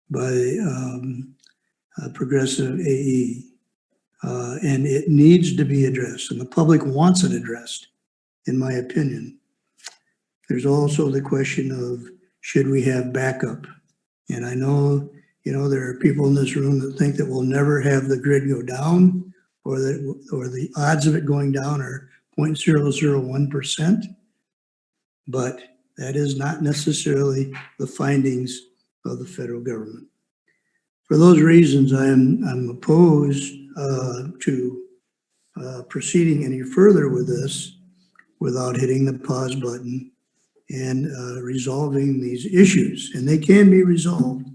by Progressive AE. And it needs to be addressed, and the public wants it addressed, in my opinion. There's also the question of, should we have backup? And I know, there are people in this room that think that we'll never have the grid go down, or the odds of it going down are 0.001%. But that is not necessarily the findings of the federal government. For those reasons, I'm opposed to proceeding any further with this without hitting the pause button and resolving these issues, and they can be resolved.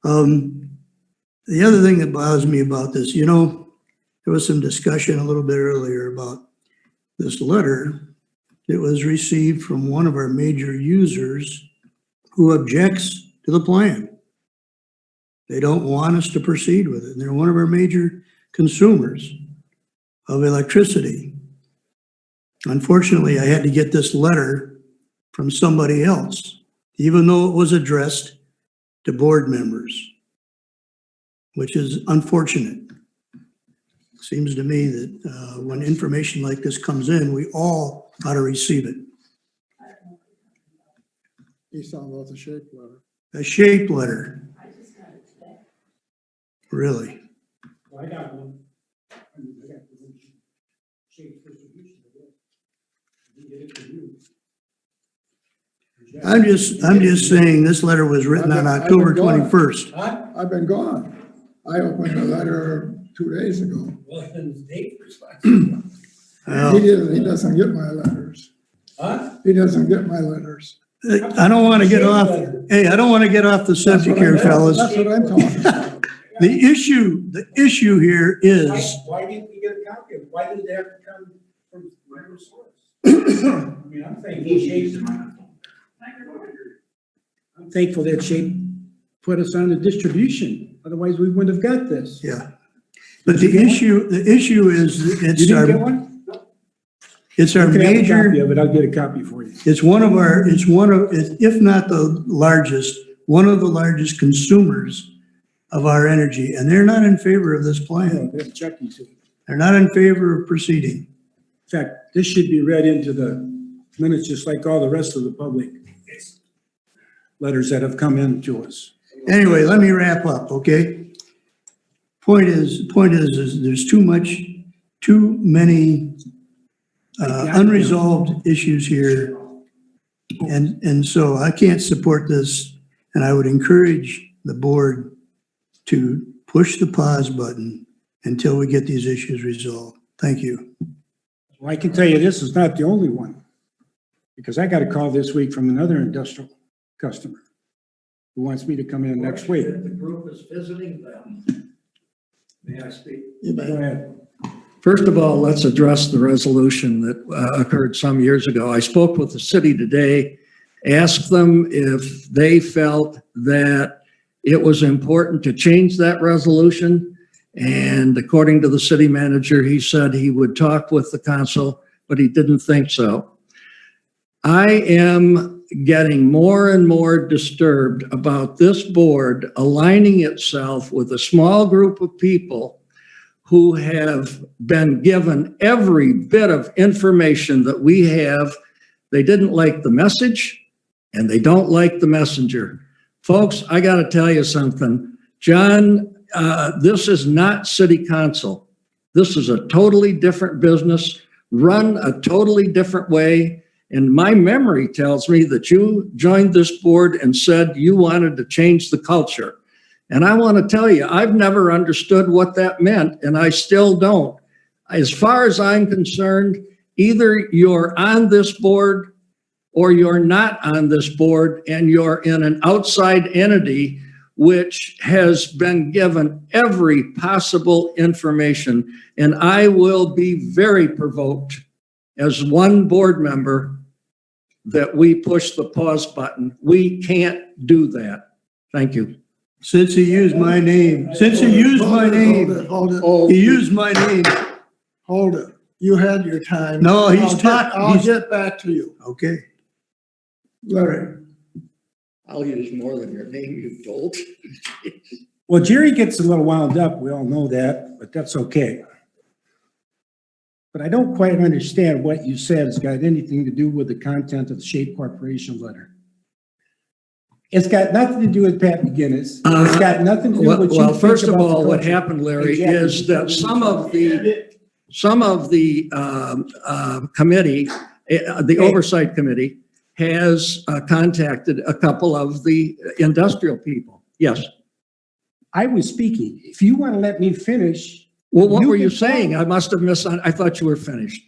The other thing that bothers me about this, there was some discussion a little bit earlier about this letter that was received from one of our major users who objects to the plan. They don't want us to proceed with it. And they're one of our major consumers of electricity. Unfortunately, I had to get this letter from somebody else, even though it was addressed to board members, which is unfortunate. It seems to me that when information like this comes in, we all ought to receive it. He's talking about the shape letter. A shaped letter. Really. I got one. I got the one shape distribution, I guess. I didn't get it from you. I'm just saying this letter was written on I've been October gone. 21st. Huh? I've been gone. I opened the letter 2 days ago. Well, then it's Dave responsible. He doesn't get my letters. Huh? He doesn't get my letters. I don't want to get off, hey, I don't want to get off the subject here, fellas. That's what I'm talking about. The issue here is, Why didn't we get a copy of it? Why did they have to come from regular source? I mean, I'm thankful Shape. I'm thankful that Shape put us on the distribution. Otherwise, we wouldn't have got this. yeah. But the issue is, You it's didn't get our, one? it's our You can have a major. copy of it. I'll get a copy for you. It's one of, if not the largest, one of the largest consumers of our energy, and they're not in favor of this plan. That's checking too. They're not in favor of proceeding. In fact, this should be read into the minutes, just like all the rest of the public letters that have come in to us. Anyway, let me wrap up, okay? Point is there's too many unresolved issues here. And so I can't support this, and I would encourage the board to push the pause button until we get these issues resolved. Thank you. Well, I can tell you this is not the only one, because I got a call this week from another industrial customer who wants me to come in next week. The group is visiting them. May I speak? Go ahead. First of all, let's address the resolution that occurred some years ago. I spoke with the city today, asked them if they felt that it was important to change that resolution. And according to the city manager, he said he would talk with the council, but he didn't think so. I am getting more and more disturbed about this board aligning itself with a small group of people who have been given every bit of information that we have. They didn't like the message and they don't like the messenger. Folks, I got to tell you something. John, this is not city council. This is a totally different business, run a totally different way. And my memory tells me that you joined this board and said you wanted to change the culture. And I want to tell you, I've never understood what that meant, and I still don't. As far as I'm concerned, either you're on this board or you're not on this board, and you're in an outside entity which has been given every possible information. And I will be very provoked as one board member that we push the pause button. We can't do that. Thank you. Since he used my name, Hold it. he used my name. Hold it. You had your time. No, I'll get back to you. Okay. Larry. I'll use more than your name, you dolt. Well, Jerry gets a little wound up. We all know that, but that's okay. But I don't quite understand what you said has got anything to do with the content of the Shape Corporation letter. It's got nothing to do with Pat McGinnis. It's got nothing to do with what you Well, think first of about the all, what culture. happened, Larry, Exactly. is that some of the committee, the oversight committee, has contacted a couple of the industrial people. Yes. I was speaking. If you want to let me finish. Well, what were can you talk. saying? I must have missed. I thought you were finished.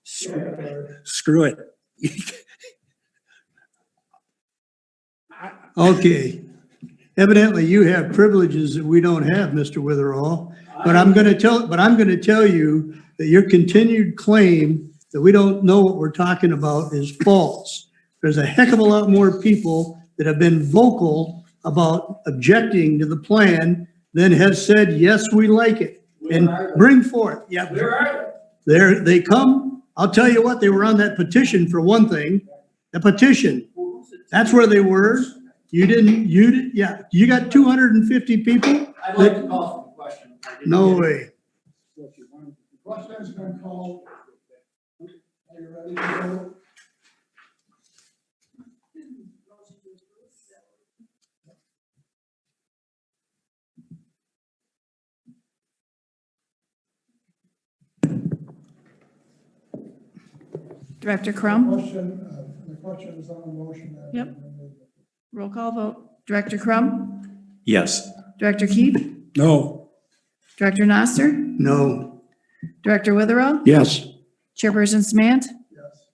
Screw it. Okay. Evidently, you have privileges that we don't have, Mr. Witherall. But I'm going to tell you that your continued claim that we don't know what we're talking about is false. There's a heck of a lot more people that have been vocal about objecting to the plan than have said, yes, we like it. And bring forth. Yeah. Where are There they come. I'll tell you what, they were on that petition for one thing. The petition. That's where they were. You got 250 people? I'd like to call for the question. No way. Question's been called. Are you ready to vote? Director Crum? The question is on the motion. Yep. Roll call vote. Director Crum? Yes. Director Keefe? No. Director Noster? No. Director Witherell? Yes. Chairperson Smant? Yes.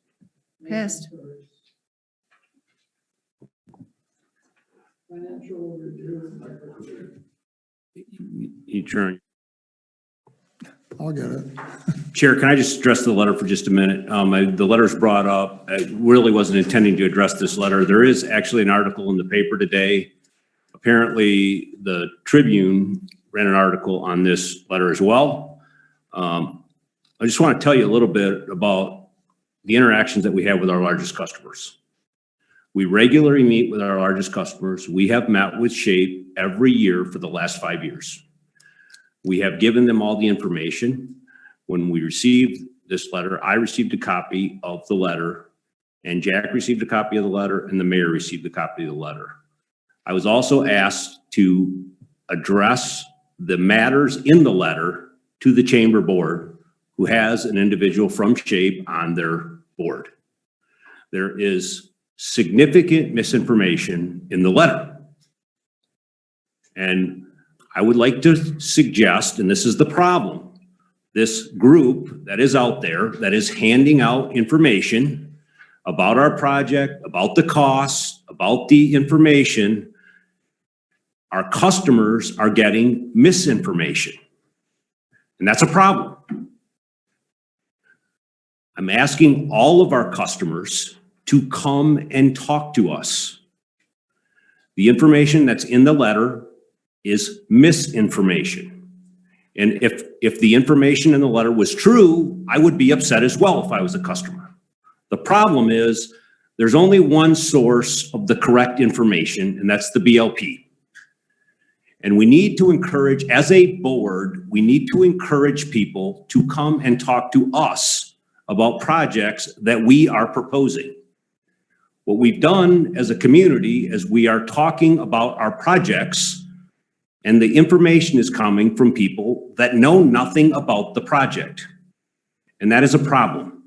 Passed. Financial review. You turn. I'll get it. Chair, can I just address the letter for just a minute? The letter's brought up. I really wasn't intending to address this letter. There is actually an article in the paper today. Apparently, the Tribune ran an article on this letter as well. I just want to tell you a little bit about the interactions that we have with our largest customers. We regularly meet with our largest customers. We have met with SHAPE every year for the last 5 years. We have given them all the information. When we received this letter, I received a copy of the letter, and Jack received a copy of the letter, and the mayor received a copy of the letter. I was also asked to address the matters in the letter to the chamber board, who has an individual from SHAPE on their board. There is significant misinformation in the letter. And I would like to suggest, and this is the problem, this group that is out there that is handing out information about our project, about the costs, about the information, our customers are getting misinformation. And that's a problem. I'm asking all of our customers to come and talk to us. The information that's in the letter is misinformation. And if the information in the letter was true, I would be upset as well if I was a customer. The problem is there's only one source of the correct information, and that's the BLP. And we need to encourage, as a board, we need to encourage people to come and talk to us about projects that we are proposing. What we've done as a community is we are talking about our projects, and the information is coming from people that know nothing about the project. And that is a problem.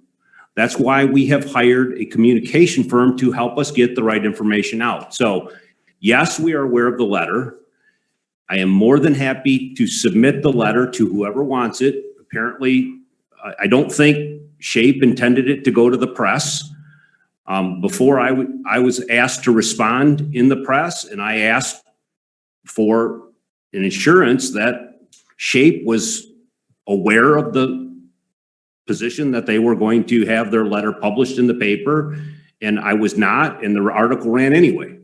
That's why we have hired a communication firm to help us get the right information out. So yes, we are aware of the letter. I am more than happy to submit the letter to whoever wants it. Apparently, I don't think SHAPE intended it to go to the press. Before I was asked to respond in the press, and I asked for an assurance that SHAPE was aware of the position that they were going to have their letter published in the paper, and I was not, and the article ran anyway.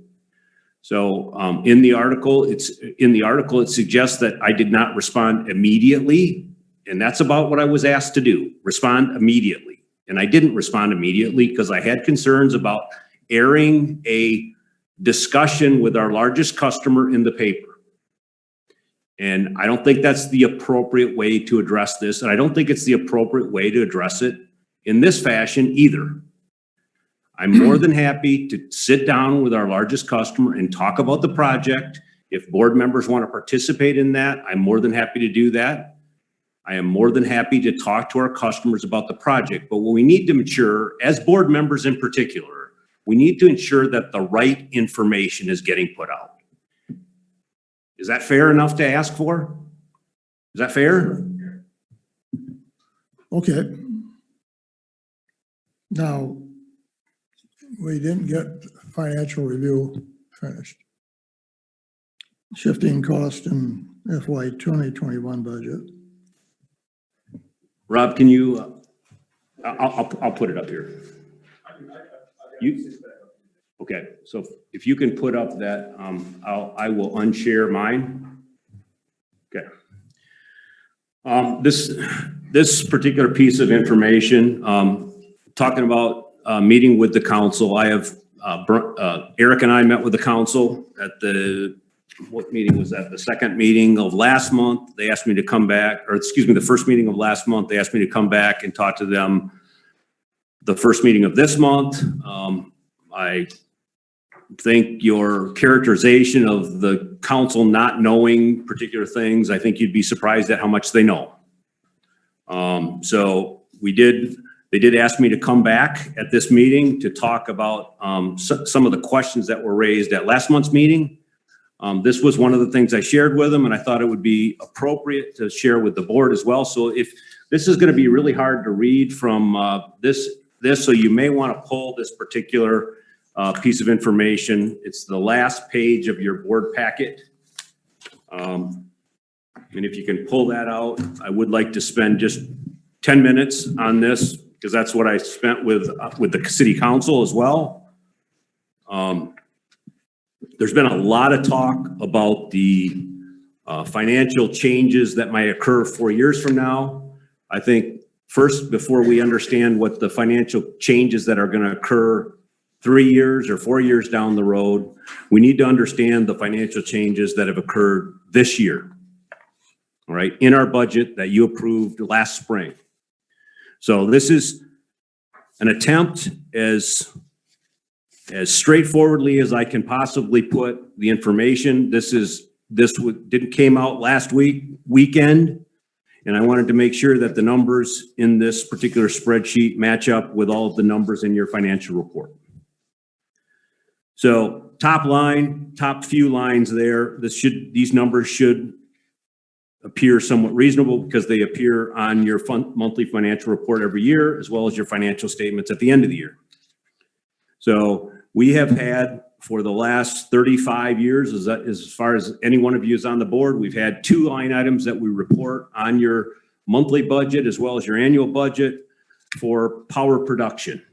So in the article, it suggests that I did not respond immediately, and that's about what I was asked to do, respond immediately. And I didn't respond immediately because I had concerns about airing a discussion with our largest customer in the paper. And I don't think that's the appropriate way to address this. And I don't think it's the appropriate way to address it in this fashion either. I'm more than happy to sit down with our largest customer and talk about the project. If board members want to participate in that, I'm more than happy to do that. I am more than happy to talk to our customers about the project. But what we need to ensure, as board members in particular, we need to ensure that the right information is getting put out. Is that fair enough to ask for? Is that fair? Okay. Now, we didn't get financial review finished. Shifting cost in FY 2021 budget. Rob, can you, I'll put it up here. Okay, so if you can put up that, I will unshare mine. Okay. This particular piece of information, talking about meeting with the council, I have, Eric and I met with the council at what meeting was that? The second meeting of last month. They asked me to come back, or excuse me, the first meeting of last month. They asked me to come back and talk to them the first meeting of this month. I think your characterization of the council not knowing particular things, I think you'd be surprised at how much they know. So we did They did ask me to come back at this meeting to talk about some of the questions that were raised at last month's meeting. This was one of the things I shared with them, and I thought it would be appropriate to share with the board as well. So if this is going to be really hard to read from this, so you may want to pull this particular piece of information. It's the last page of your board packet. And if you can pull that out, I would like to spend just 10 minutes on this, because that's what I spent with the city council as well. There's been a lot of talk about the financial changes that might occur 4 years from now. I think first, before we understand what the financial changes that are going to occur 3 years or 4 years down the road, we need to understand the financial changes that have occurred this year, all right, in our budget that you approved last spring. So this is an attempt as straightforwardly as I can possibly put the information. This came out last weekend, and I wanted to make sure that the numbers in this particular spreadsheet match up with all of the numbers in your financial report. So top line, top few lines there, these numbers should appear somewhat reasonable because they appear on your monthly financial report every year, as well as your financial statements at the end of the year. So we have had, for the last 35 years, as far as any one of you is on the board, we've had 2 line items that we report on your monthly budget as well as your annual budget for power production.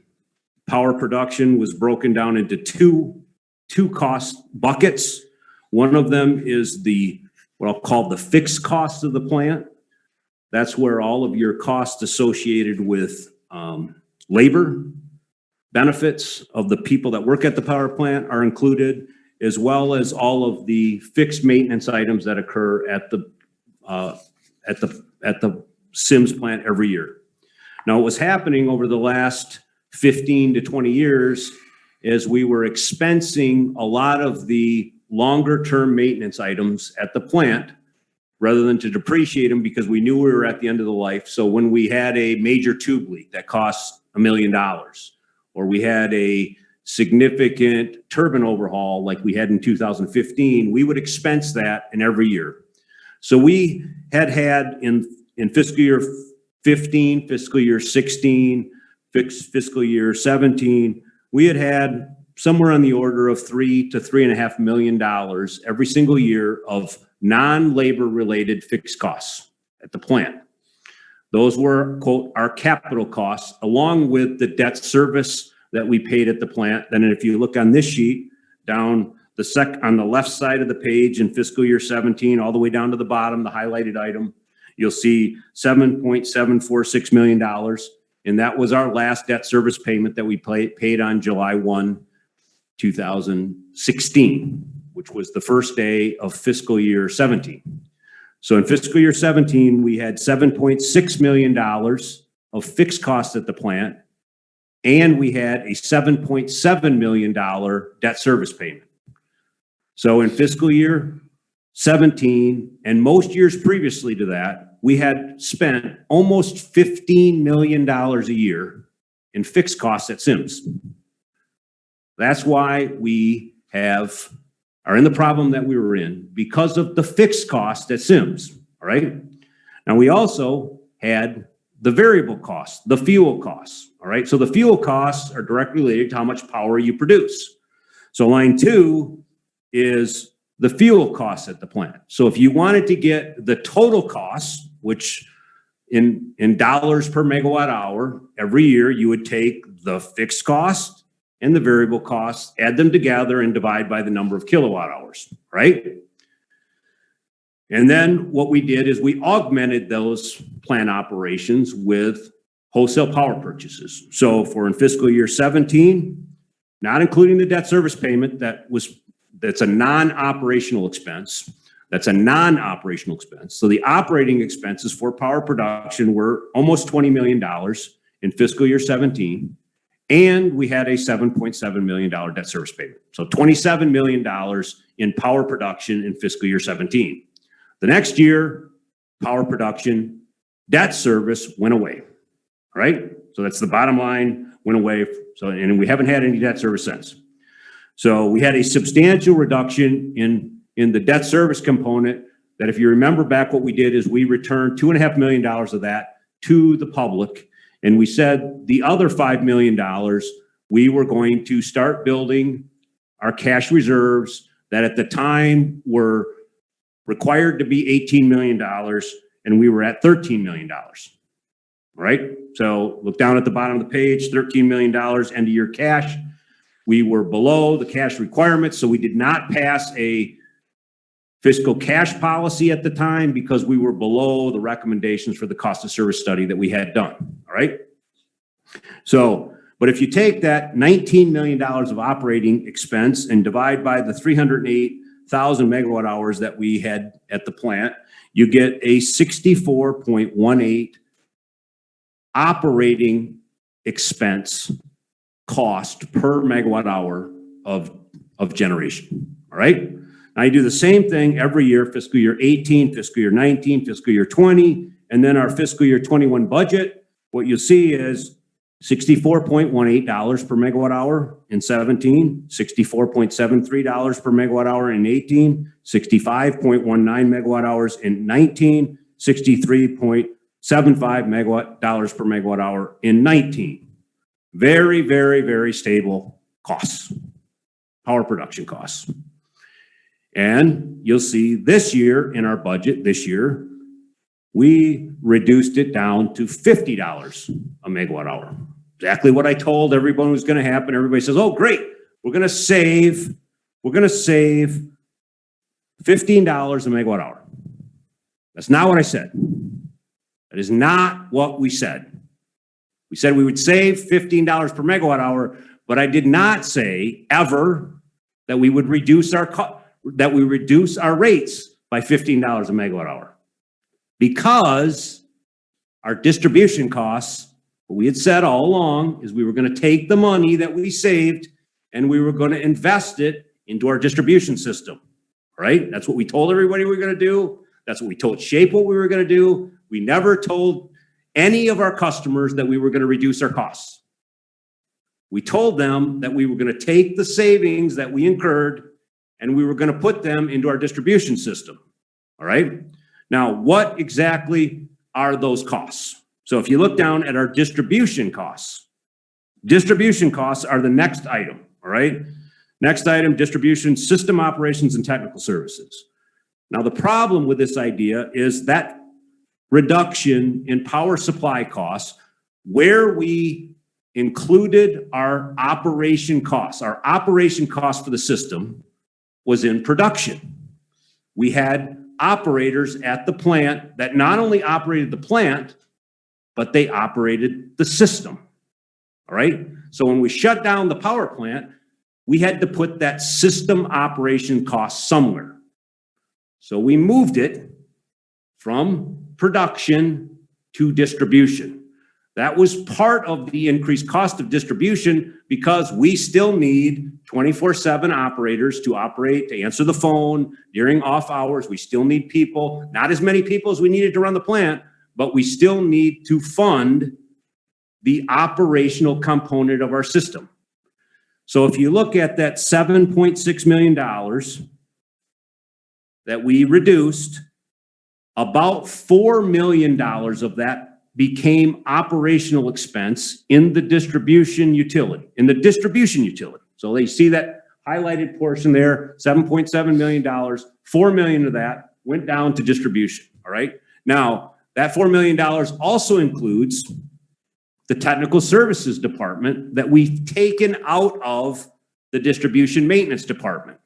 Power production was broken down into two cost buckets. One of them is what I'll call the fixed costs of the plant. That's where all of your costs associated with labor, benefits of the people that work at the power plant are included, as well as all of the fixed maintenance items that occur at the Sims plant every year. Now, what was happening over the last 15 to 20 years is we were expensing a lot of the longer term maintenance items at the plant rather than to depreciate them, because we knew we were at the end of the life. So when we had a major tube leak that cost $1 million, or we had a significant turbine overhaul like we had in 2015, we would expense that in every year. So we had in fiscal year 15, fiscal year 16, fiscal year 17, we had somewhere on the order of $3 to $3.5 million every single year of non-labor related fixed costs at the plant. Those were, quote, our capital costs, along with the debt service that we paid at the plant. Then if you look on this sheet, down on the left side of the page in fiscal year 17, all the way down to the bottom, the highlighted item, you'll see $7.746 million. And that was our last debt service payment that we paid on July 1, 2016, which was the first day of fiscal year 17. So in fiscal year 17, we had $7.6 million of fixed costs at the plant, and we had a $7.7 million debt service payment. So in fiscal year 17, and most years previously to that, we had spent almost $15 million a year in fixed costs at Sims. That's why we are in the problem that we were in, because of the fixed cost at Sims, all right? Now, we also had the variable costs, the fuel costs, all right? So the fuel costs are directly related to how much power you produce. So line 2 is the fuel costs at the plant. So if you wanted to get the total cost, which in dollars per megawatt hour, every year you would take the fixed cost and the variable costs, add them together and divide by the number of kilowatt hours, right? And then what we did is we augmented those plant operations with wholesale power purchases. So for in fiscal year 17, not including the debt service payment, that's a non-operational expense. That's a non-operational expense. So the operating expenses for power production were almost $20 million in fiscal year 17. And we had a $7.7 million debt service payment. So $27 million in power production in fiscal year 17. The next year, power production, debt service went away, all right? So that's the bottom line, went away. So, and we haven't had any debt service since. So we had a substantial reduction in the debt service component that, if you remember back, what we did is we returned $2.5 million of that to the public. And we said the other $5 million, we were going to start building our cash reserves that at the time were required to be $18 million, and we were at $13 million, right? So look down at the bottom of the page, $13 million end of year cash. We were below the cash requirements, so we did not pass a fiscal cash policy at the time because we were below the recommendations for the cost of service study that we had done, all right? So, but if you take that $19 million of operating expense and divide by the 308,000 megawatt hours that we had at the plant, you get a 64.18 operating expense cost per megawatt hour of generation, all right? Now you do the same thing every year, fiscal year 18, fiscal year 19, fiscal year 20, and then our fiscal year 21 budget. What you'll see is $64.18 per megawatt hour in 17, $64.73 per megawatt hour in 18, 65.19 megawatt hours in 19, 63.75 megawatt dollars per megawatt hour in 19. Very, very, very stable costs, power production costs. And you'll see this year in our budget this year, we reduced it down to $50 a megawatt hour. Exactly what I told everyone was going to happen. Everybody says, oh, great. We're going to save $15 a megawatt hour. That's not what I said. That is not what we said. We said we would save $15 per megawatt hour, but I did not say ever that we would reduce our rates by $15 a megawatt hour, because our distribution costs, what we had said all along is we were going to take the money that we saved and we were going to invest it into our distribution system, right? That's what we told everybody we were going to do. That's what we told Shape what we were going to do. We never told any of our customers that we were going to reduce our costs. We told them that we were going to take the savings that we incurred and we were going to put them into our distribution system, all right? Now, what exactly are those costs? So if you look down at our distribution costs are the next item, all right? Next item, distribution, system operations, and technical services. Now, the problem with this idea is that reduction in power supply costs, where we included our operation costs for the system was in production. We had operators at the plant that not only operated the plant, but they operated the system, all right? So when we shut down the power plant, we had to put that system operation cost somewhere. So we moved it from production to distribution. That was part of the increased cost of distribution because we still need 24/7 operators to operate, to answer the phone during off hours. We still need people, not as many people as we needed to run the plant, but we still need to fund the operational component of our system. So if you look at that $7.6 million that we reduced, about $4 million of that became operational expense in the distribution utility, So they see that highlighted portion there, $7.7 million, $4 million of that went down to distribution, all right? Now, that $4 million also includes the technical services department that we've taken out of the distribution maintenance department.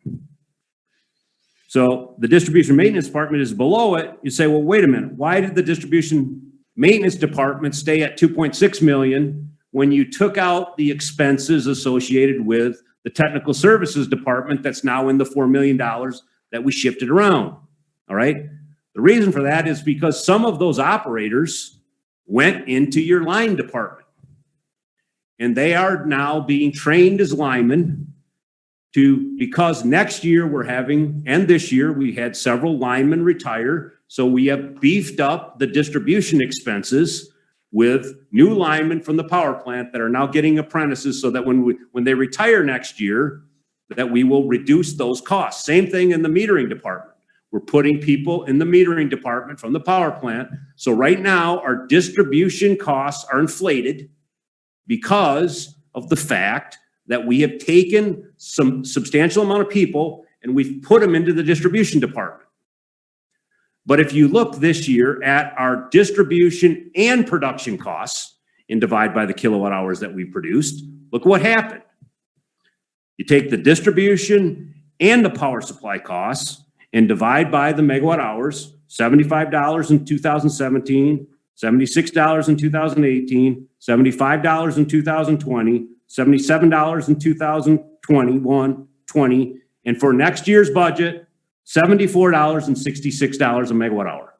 So the distribution maintenance department is below it. You say, well, wait a minute, why did the distribution maintenance department stay at 2.6 million when you took out the expenses associated with the technical services department that's now in the $4 million that we shifted around, all right? The reason for that is because some of those operators went into your line department and they are now being trained as linemen because next year we're having, and this year we had several linemen retire. So we have beefed up the distribution expenses with new linemen from the power plant that are now getting apprentices so that when they retire next year, that we will reduce those costs. Same thing in the metering department. We're putting people in the metering department from the power plant. So right now, our distribution costs are inflated because of the fact that we have taken some substantial amount of people and we've put them into the distribution department. But if you look this year at our distribution and production costs and divide by the kilowatt hours that we produced, look what happened. You take the distribution and the power supply costs and divide by the megawatt hours, $75 in 2017, $76 in 2018, $75 in 2020, $77 in 2021, 20, and for next year's budget, $74.66 a megawatt hour.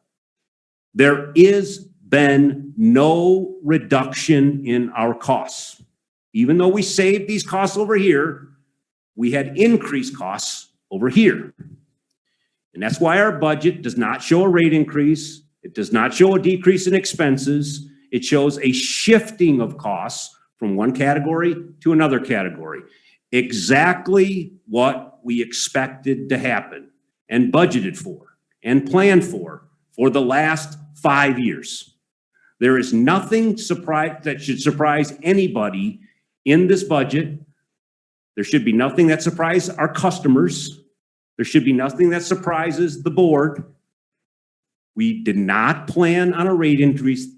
There is been no reduction in our costs. Even though we saved these costs over here, we had increased costs over here. And that's why our budget does not show a rate increase. It does not show a decrease in expenses. It shows a shifting of costs from one category to another category. Exactly what we expected to happen and budgeted for and planned for the last 5 years. There is nothing that should surprise anybody in this budget. There should be nothing that surprises our customers. There should be nothing that surprises the board. We did not plan on a rate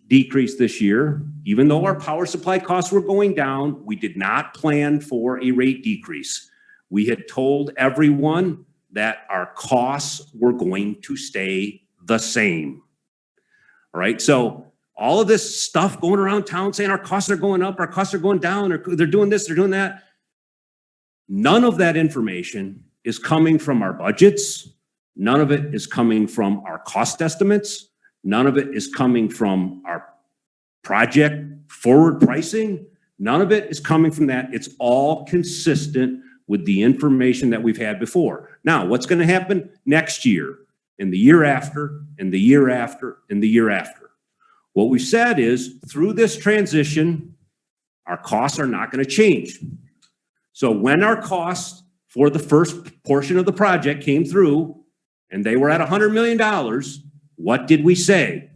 decrease this year. Even though our power supply costs were going down, we did not plan for a rate decrease. We had told everyone that our costs were going to stay the same. All right, so all of this stuff going around town saying our costs are going up, our costs are going down, or they're doing this, they're doing that. None of that information is coming from our budgets. None of it is coming from our cost estimates. None of it is coming from our project forward pricing. None of it is coming from that. It's all consistent with the information that we've had before. Now, what's going to happen next year and the year after and the year after and the year after? What we've said is through this transition, our costs are not going to change. So when our costs for the first portion of the project came through and they were at $100 million, what did we say?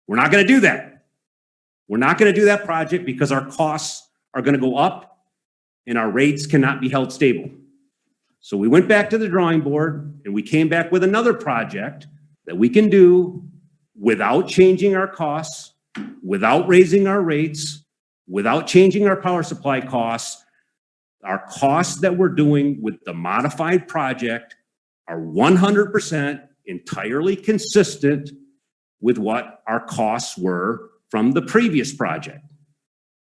We're not going to do that. We're not going to do that project because our costs are going to go up and our rates cannot be held stable. So we went back to the drawing board and we came back with another project that we can do without changing our costs, without raising our rates, without changing our power supply costs. Our costs that we're doing with the modified project are 100% entirely consistent with what our costs were from the previous project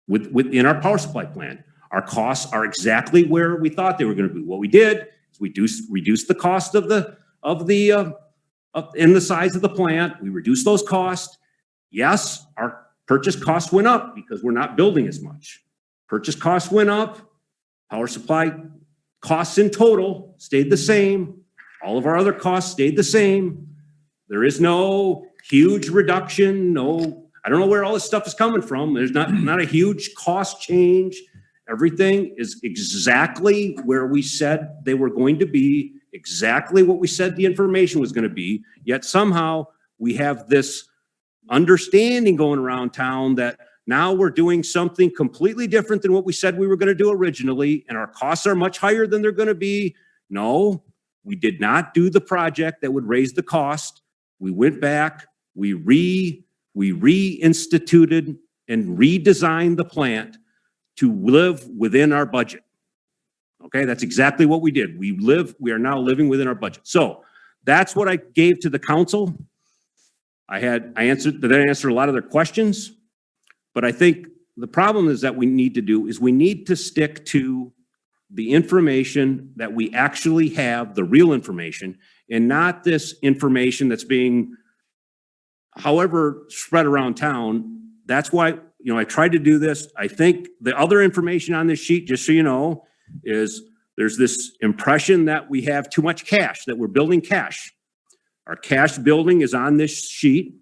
within our power supply plan. Our costs are exactly where we thought they were going to be. What we did is we reduced the cost in the size of the plant. We reduced those costs. Yes, our purchase costs went up because we're not building as much. Purchase costs went up. Power supply costs in total stayed the same. All of our other costs stayed the same. There is no huge reduction. No, I don't know where all this stuff is coming from. There's not a huge cost change. Everything is exactly where we said they were going to be, exactly what we said the information was going to be. Yet somehow we have this understanding going around town that now we're doing something completely different than what we said we were going to do originally, and our costs are much higher than they're going to be. No, we did not do the project that would raise the cost. We went back, we reinstituted and redesigned the plant to live within our budget. Okay, that's exactly what we did. We are now living within our budget. So that's what I gave to the council. I answered a lot of their questions. But I think the problem is that we need to stick to the information that we actually have, the real information, and not this information that's being, however, spread around town. That's why, I tried to do this. I think the other information on this sheet, just so you know, is there's this impression that we have too much cash, that we're building cash. Our cash building is on this sheet.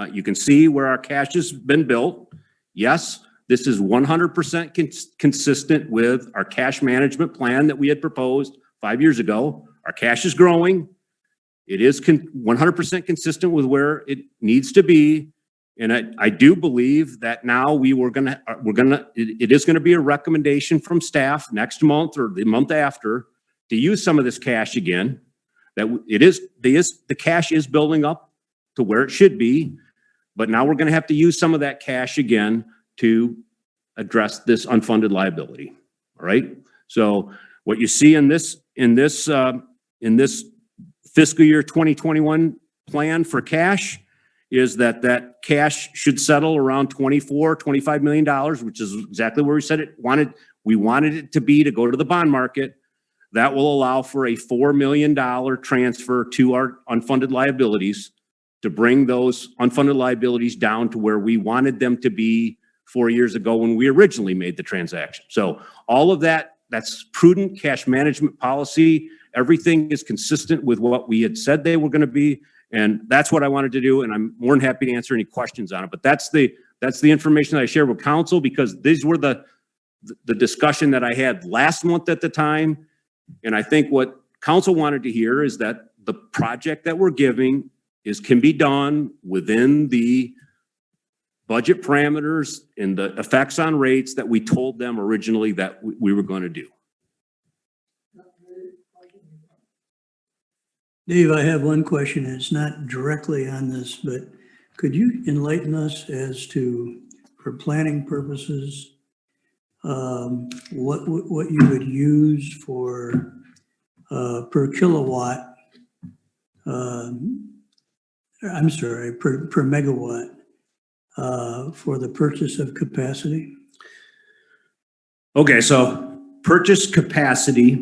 You can see where our cash has been built. Yes, this is 100% consistent with our cash management plan that we had proposed 5 years ago. Our cash is growing. It is 100% consistent with where it needs to be. And I do believe that now it is gonna be a recommendation from staff next month or the month after to use some of this cash again. That the cash is building up to where it should be, but now we're gonna have to use some of that cash again to address this unfunded liability. All right. So what you see in this fiscal year 2021 plan for cash is that cash should settle around $25 million, which is exactly where we said we wanted it to be to go to the bond market. That will allow for a $4 million transfer to our unfunded liabilities to bring those unfunded liabilities down to where we wanted them to be 4 years ago when we originally made the transaction. So all of that's prudent cash management policy. Everything is consistent with what we had said they were going to be. And that's what I wanted to do. And I'm more than happy to answer any questions on it. But that's the information that I shared with council, because these were the discussion that I had last month at the time. And I think what council wanted to hear is that the project that we're giving can be done within the budget parameters and the effects on rates that we told them originally that we were going to do. Dave, I have one question. It's not directly on this, but could you enlighten us as to, for planning purposes, what you would use for per kilowatt, I'm sorry, per megawatt for the purchase of capacity? Okay, so purchase capacity.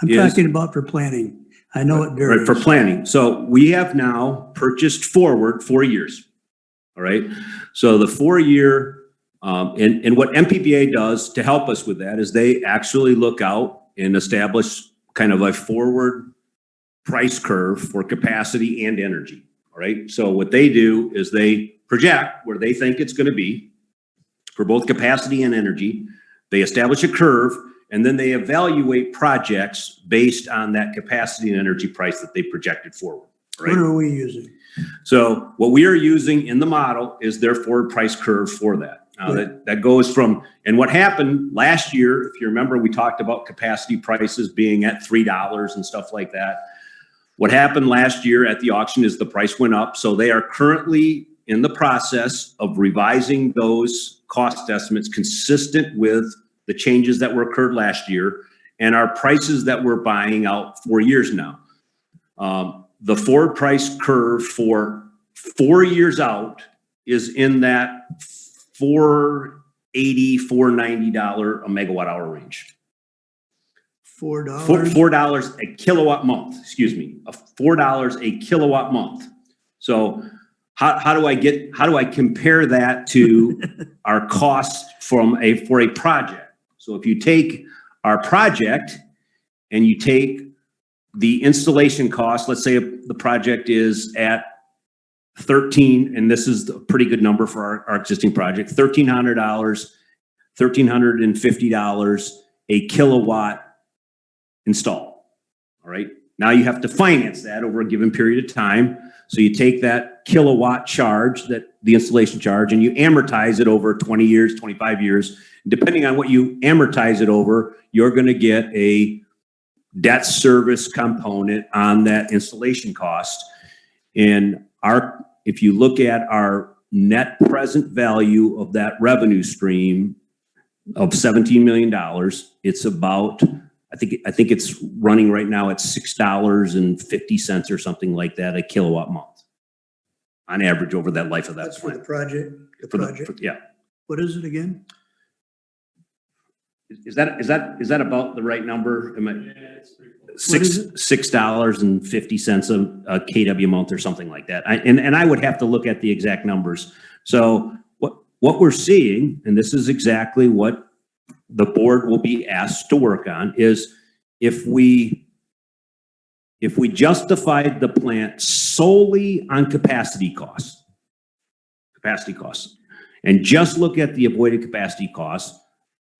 I'm talking about for planning. I know it varies. Right, for planning. So we have now purchased forward 4 years. All right. So the 4 year, and what MPPA does to help us with that is they actually look out and establish kind of a forward price curve for capacity and energy. All right. So what they do is they project where they think it's going to be for both capacity and energy. They establish a curve, and then they evaluate projects based on that capacity and energy price that they projected forward. Right? What are we using? So what we are using in the model is their forward price curve for that. Now that goes from, and what happened last year, if you remember, we talked about capacity prices being at $3 and stuff like that. What happened last year at the auction is the price went up. So they are currently in the process of revising those cost estimates consistent with the changes that were occurred last year and our prices that we're buying out 4 years now. The forward price curve for 4 years out is in that $480, $490 a megawatt hour range. $4? $4 a kilowatt month, excuse me, $4 a kilowatt month. So how do I compare that to our cost for a project? So if you take our project and you take the installation cost, let's say the project is at 13, and this is a pretty good number for our existing project, $1,300, $1,350 a kilowatt install. All right. Now you have to finance that over a given period of time. So you take that kilowatt charge, that the installation charge, and you amortize it over 20 years, 25 years. Depending on what you amortize it over, you're going to get a debt service component on that installation cost. And if you look at our net present value of that revenue stream of $17 million, it's about, I think it's running right now at $6.50 or something like that a kilowatt month on average over that life of that That's for plant. the project? Yeah. What is it again? Is that about the right number? Am I, $6.50 a kW month or something like that. And I would have to look at the exact numbers. So what we're seeing, and this is exactly what the board will be asked to work on, is if we justified the plant solely on capacity costs, capacity costs. And just look at the avoided capacity costs.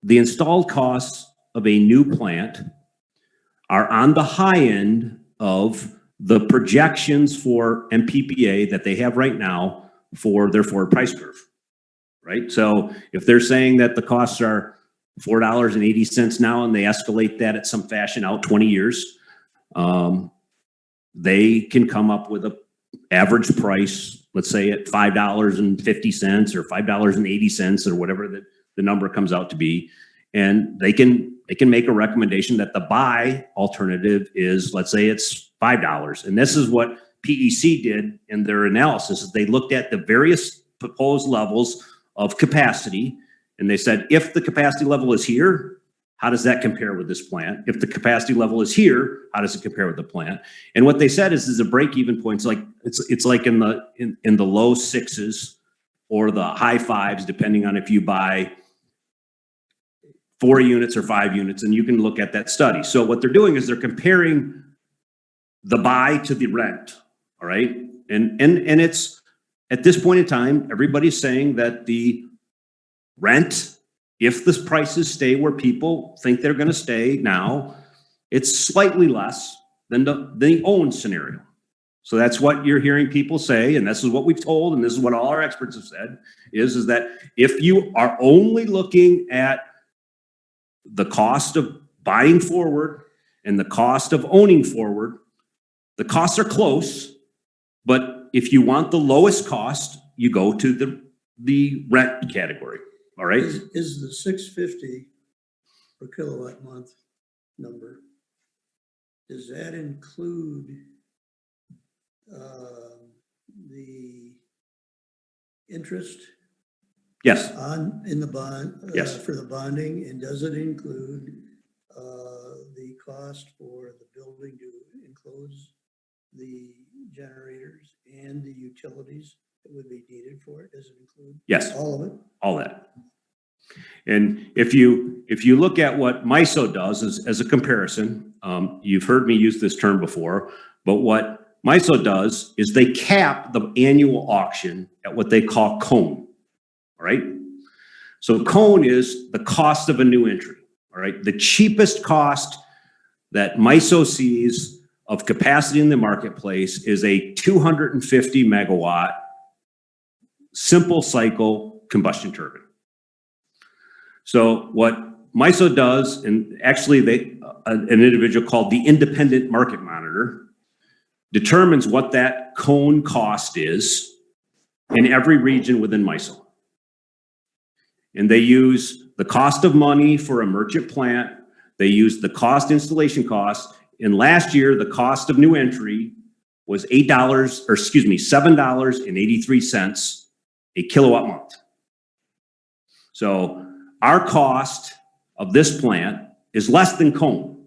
The installed costs of a new plant are on the high end of the projections for MPPA that they have right now for their forward price curve, right? So if they're saying that the costs are $4.80 now and they escalate that at some fashion out 20 years, they can come up with an average price, let's say at $5.50 or $5.80 or whatever the number comes out to be. And they can make a recommendation that the buy alternative is, let's say it's $5. And this is what PEC did in their analysis. Is they looked at the various proposed levels of capacity, and they said, if the capacity level is here, how does that compare with this plant? If the capacity level is here, how does it compare with the plant? And what they said is a break-even point. It's like in the low sixes or the high fives, depending on if you buy 4 units or 5 units, and you can look at that study. So what they're doing is they're comparing the buy to the rent, all right? And it's, at this point in time, everybody's saying that the rent, if the prices stay where people think they're gonna stay now, it's slightly less than the own scenario. So that's what you're hearing people say, and this is what we've told, and this is what all our experts have said, is that if you are only looking at the cost of buying forward and the cost of owning forward, the costs are close, but if you want the lowest cost, you go to the rent category, all right? Is the 650 per kilowatt month number, does that include the interest Yes. in the bond? Yes. For the bonding, and does it include the cost for the building to enclose the generators and the utilities that would be needed for it? Does it include? Yes. All of it? All that. And if you look at what MISO does as a comparison, you've heard me use this term before, but what MISO does is they cap the annual auction at what they call cone, all right? So cone is the cost of a new entry, all right? The cheapest cost that MISO sees of capacity in the marketplace is a 250 megawatt simple cycle combustion turbine. So what MISO does, and actually an individual called the Independent Market Monitor determines what that cone cost is in every region within MISO. And they use the cost of money for a merchant plant. They use the cost installation cost. And last year, the cost of new entry was $7.83 a kilowatt month. So our cost of this plant is less than cone.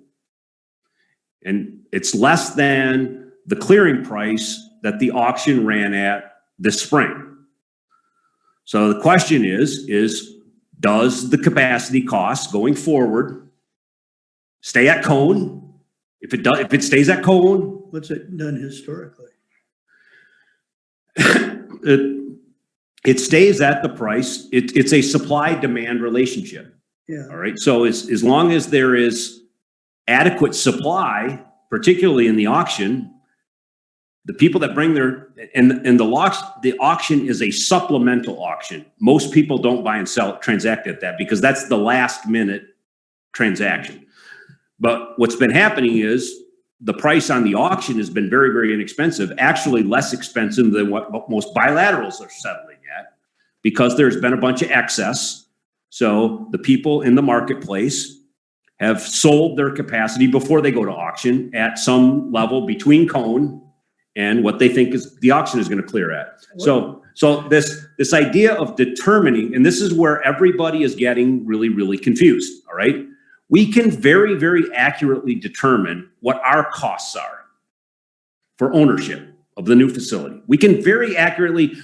And it's less than the clearing price that the auction ran at this spring. So the question is does the capacity cost going forward stay at cone? If it stays at cone, What's it done historically? it stays at the price. It's a supply-demand relationship. Yeah. All right. So as long as there is adequate supply, particularly in the auction, the people that bring the auction is a supplemental auction. Most people don't buy and transact at that because that's the last minute transaction. But what's been happening is the price on the auction has been very, very inexpensive, actually less expensive than what most bilaterals are settling at because there's been a bunch of excess. So the people in the marketplace have sold their capacity before they go to auction at some level between cone and what they think is the auction is going to clear at. So this idea of determining, and this is where everybody is getting really, really confused, all right? We can very, very accurately determine what our costs are for ownership of the new facility. We can very accurately,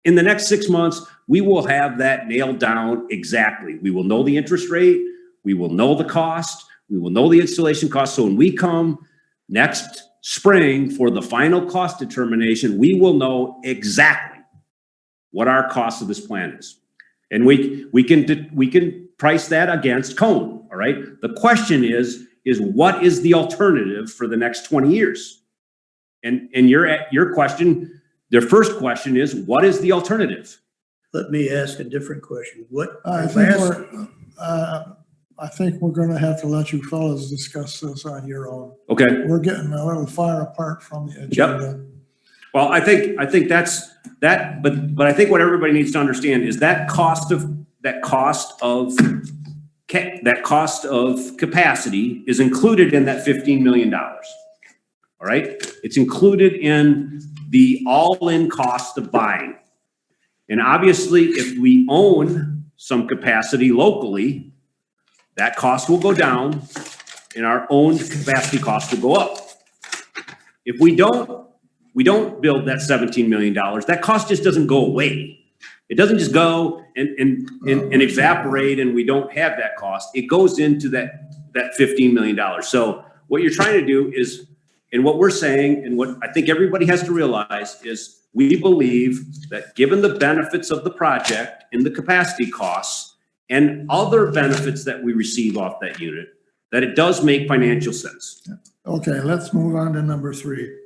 in the next 6 months, we will have that nailed down exactly. We will know the interest rate, we will know the cost, we will know the installation cost. So when we come next spring for the final cost determination, we will know exactly what our cost of this plan is. And we can price that against Cone, all right? The question is what is the alternative for the next 20 years? And your question, their first question is, what is the alternative? Let me ask a different question. What? I think we're gonna have to let you fellows discuss this on your own. Okay. We're getting a little far apart from the agenda. Well, I think that's that, but I think what everybody needs to understand is that cost of capacity is included in that $15 million. All right? It's included in the all-in cost of buying. And obviously, if we own some capacity locally, that cost will go down and our own capacity cost will go up. If we don't build that $17 million, that cost just doesn't go away. It doesn't just go and evaporate and we don't have that cost. It goes into that $15 million. So what you're trying to do is, and what we're saying, and what I think everybody has to realize is we believe that given the benefits of the project and the capacity costs and other benefits that we receive off that unit, that it does make financial sense. Okay, let's move on to number 3.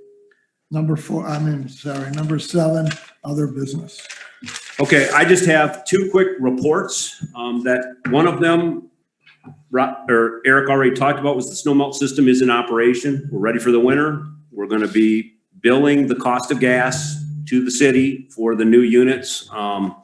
Number 7, other business. Okay, I just have 2 quick reports. That one of them, Eric already talked about, was the snow melt system is in operation. We're ready for the winter. We're going to be billing the cost of gas to the city for the new units. For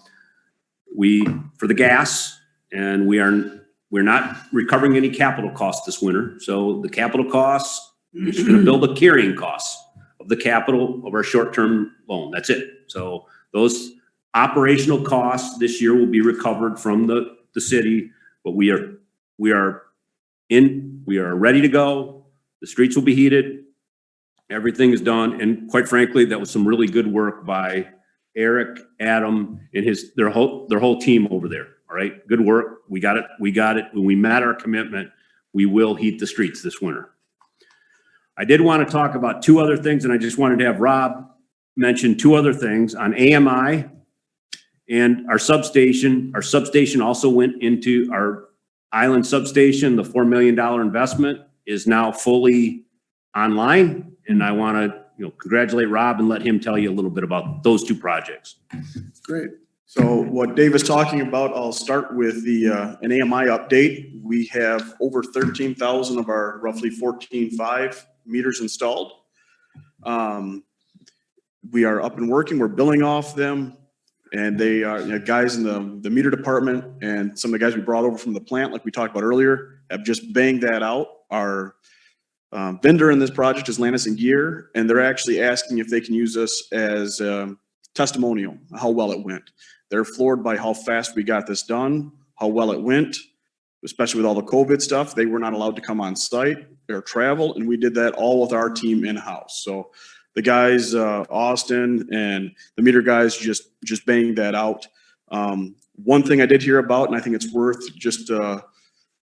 the gas, and we're not recovering any capital costs this winter. So the capital costs, we're just going to build the carrying costs of the capital of our short-term loan. That's it. So those operational costs this year will be recovered from the city, but we are ready to go. The streets will be heated. Everything is done. And quite frankly, that was some really good work by Eric, Adam, and their whole team over there. All right. Good work. We got it. When we met our commitment, we will heat the streets this winter. I did want to talk about 2 other things, and I just wanted to have Rob mention 2 other things on AMI and our substation. Our substation also went into our island substation. The $4 million investment is now fully online, and I want to congratulate Rob and let him tell you a little bit about those 2 projects. Great. So what Dave is talking about, I'll start with an AMI update. We have over 13,000 of our roughly 14.5 meters installed. We are up and working. We're billing off them, and they are guys in the meter department and some of the guys we brought over from the plant, like we talked about earlier, have just banged that out. Our vendor in this project is Landis & Gear, and they're actually asking if they can use us as testimonial, how well it went. They're floored by how fast we got this done, how well it went, especially with all the COVID stuff. They were not allowed to come on site or travel, and we did that all with our team in-house. So the guys, Austin and the meter guys, just banged that out. One thing I did hear about, and I think it's worth just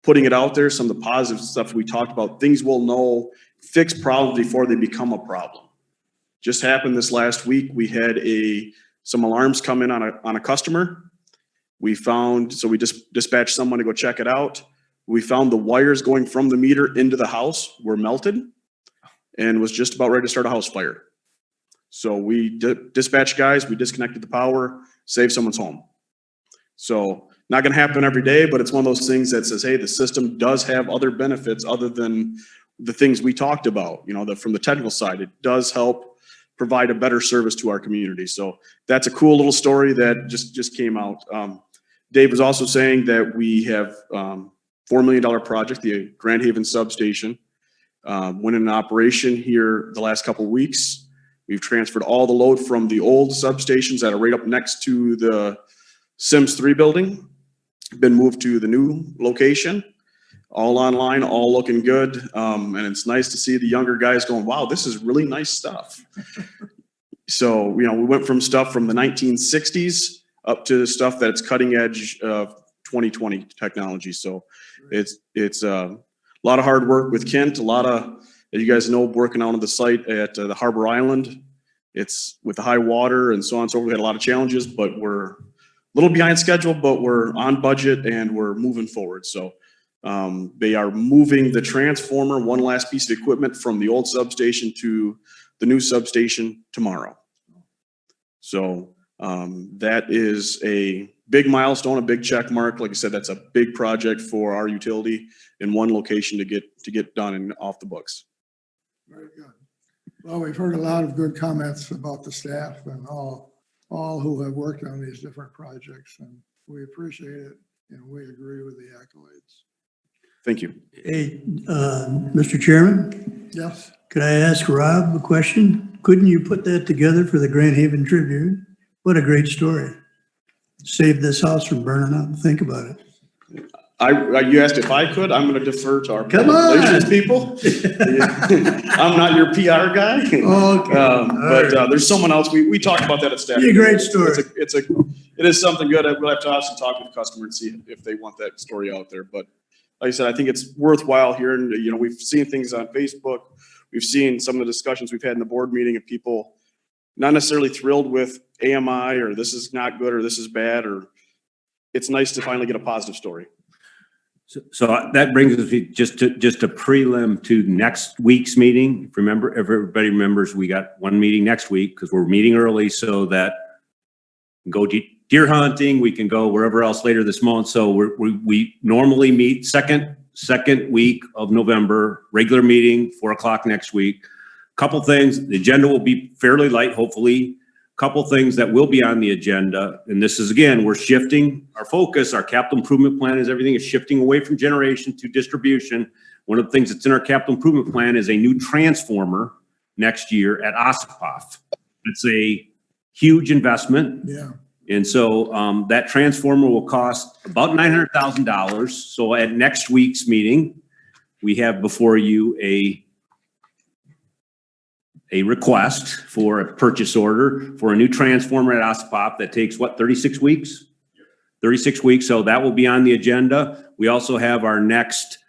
putting it out there, some of the positive stuff we talked about, things we'll know, fix problems before they become a problem. Just happened this last week. We had some alarms come in on a customer. We just dispatched someone to go check it out. We found the wires going from the meter into the house were melted and was just about ready to start a house fire. So we dispatched guys, we disconnected the power, saved someone's home. So not going to happen every day, but it's one of those things that says, hey, the system does have other benefits other than the things we talked about. From the technical side, it does help provide a better service to our community. So that's a cool little story that just came out. Dave was also saying that we have $4 million project, the Grand Haven substation, went in operation here the last couple of weeks. We've transferred all the load from the old substations that are right up next to the Sims 3 building, been moved to the new location, all online, all looking good. And it's nice to see the younger guys going, wow, this is really nice stuff. So, we went from stuff from the 1960s up to stuff that's cutting edge of 2020 technology. So it's a lot of hard work with Kent, a lot of, as you guys know, working out on the site at the Harbor Island. It's with the high water and so on and so forth, we had a lot of challenges, but we're a little behind schedule, but we're on budget and we're moving forward. So they are moving the transformer, one last piece of equipment from the old substation to the new substation tomorrow. So that is a big milestone, a big check mark. Like I said, that's a big project for our utility in one location to get done and off the books. Very good. Well, we've heard a lot of good comments about the staff and all who have worked on these different projects, and we appreciate it, and we agree with the accolades. Thank you. Hey, Mr. Chairman, Yes? could I ask Rob a question? Couldn't you put that together for the Grand Haven Tribune? What a great story. Save this house from burning up. Think about it. You asked if I could, I'm going to defer to our Come public on. relations people. I'm not your PR guy. Okay. There's someone else. We talked about that at staff. Be a great story. It is something good. We'll have to obviously talk with the customer and see if they want that story out there. But like I said, I think it's worthwhile hearing, we've seen things on Facebook. We've seen some of the discussions we've had in the board meeting of people not necessarily thrilled with AMI or this is not good or this is bad, or it's nice to finally get a positive story. So that brings us just a prelim to next week's meeting. If everybody remembers, we got one meeting next week because we're meeting early so that we can go deer hunting, we can go wherever else later this month. So we normally meet second week of November, regular meeting, 4 o'clock next week. Couple things, the agenda will be fairly light, hopefully. Couple things that will be on the agenda, and this is, again, we're shifting our focus. Our capital improvement plan everything is shifting away from generation to distribution. One of the things that's in our capital improvement plan is a new transformer next year at Ossipoff. It's a huge investment. Yeah. And so that transformer will cost about $900,000. So at next week's meeting, we have before you a request for a purchase order for a new transformer at Ossipoff that takes 36 weeks? 36 weeks. So that will be on the agenda. We also have our next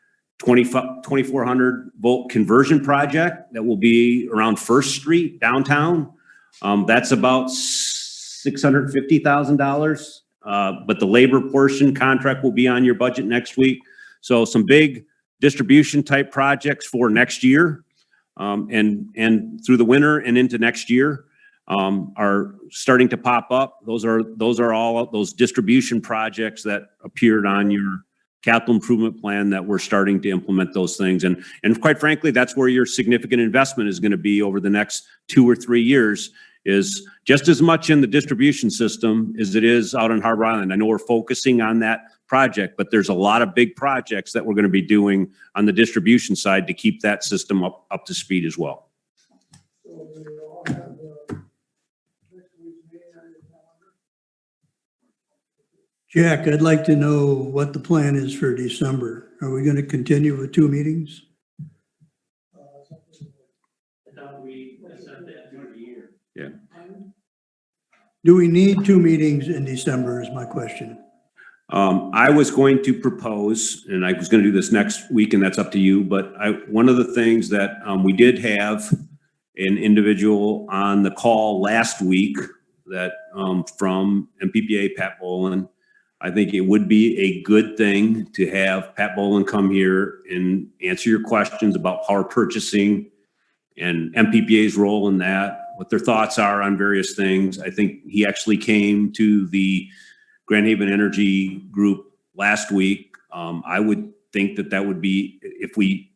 2400 volt conversion project that will be around First Street downtown. That's about $650,000. But the labor portion contract will be on your budget next week. So some big distribution type projects for next year. And through the winter and into next year are starting to pop up. Those are all those distribution projects that appeared on your capital improvement plan that we're starting to implement those things. And quite frankly, that's where your significant investment is going to be over the next 2 or 3 years, is just as much in the distribution system as it is out on Harbor Island. I know we're focusing on that project, but there's a lot of big projects that we're going to be doing on the distribution side to keep that system up to speed as well. Jack, I'd like to know what the plan is for December. Are we going to continue with 2 meetings? Yeah. Do we need 2 meetings in December is my question. I was going to propose, and I was going to do this next week, and that's up to you, but one of the things that we did have an individual on the call last week that from MPPA, Pat Boland. I think it would be a good thing to have Pat Boland come here and answer your questions about power purchasing and MPPA's role in that, what their thoughts are on various things. I think he actually came to the Grand Haven Energy Group last week. I would think that would be, if we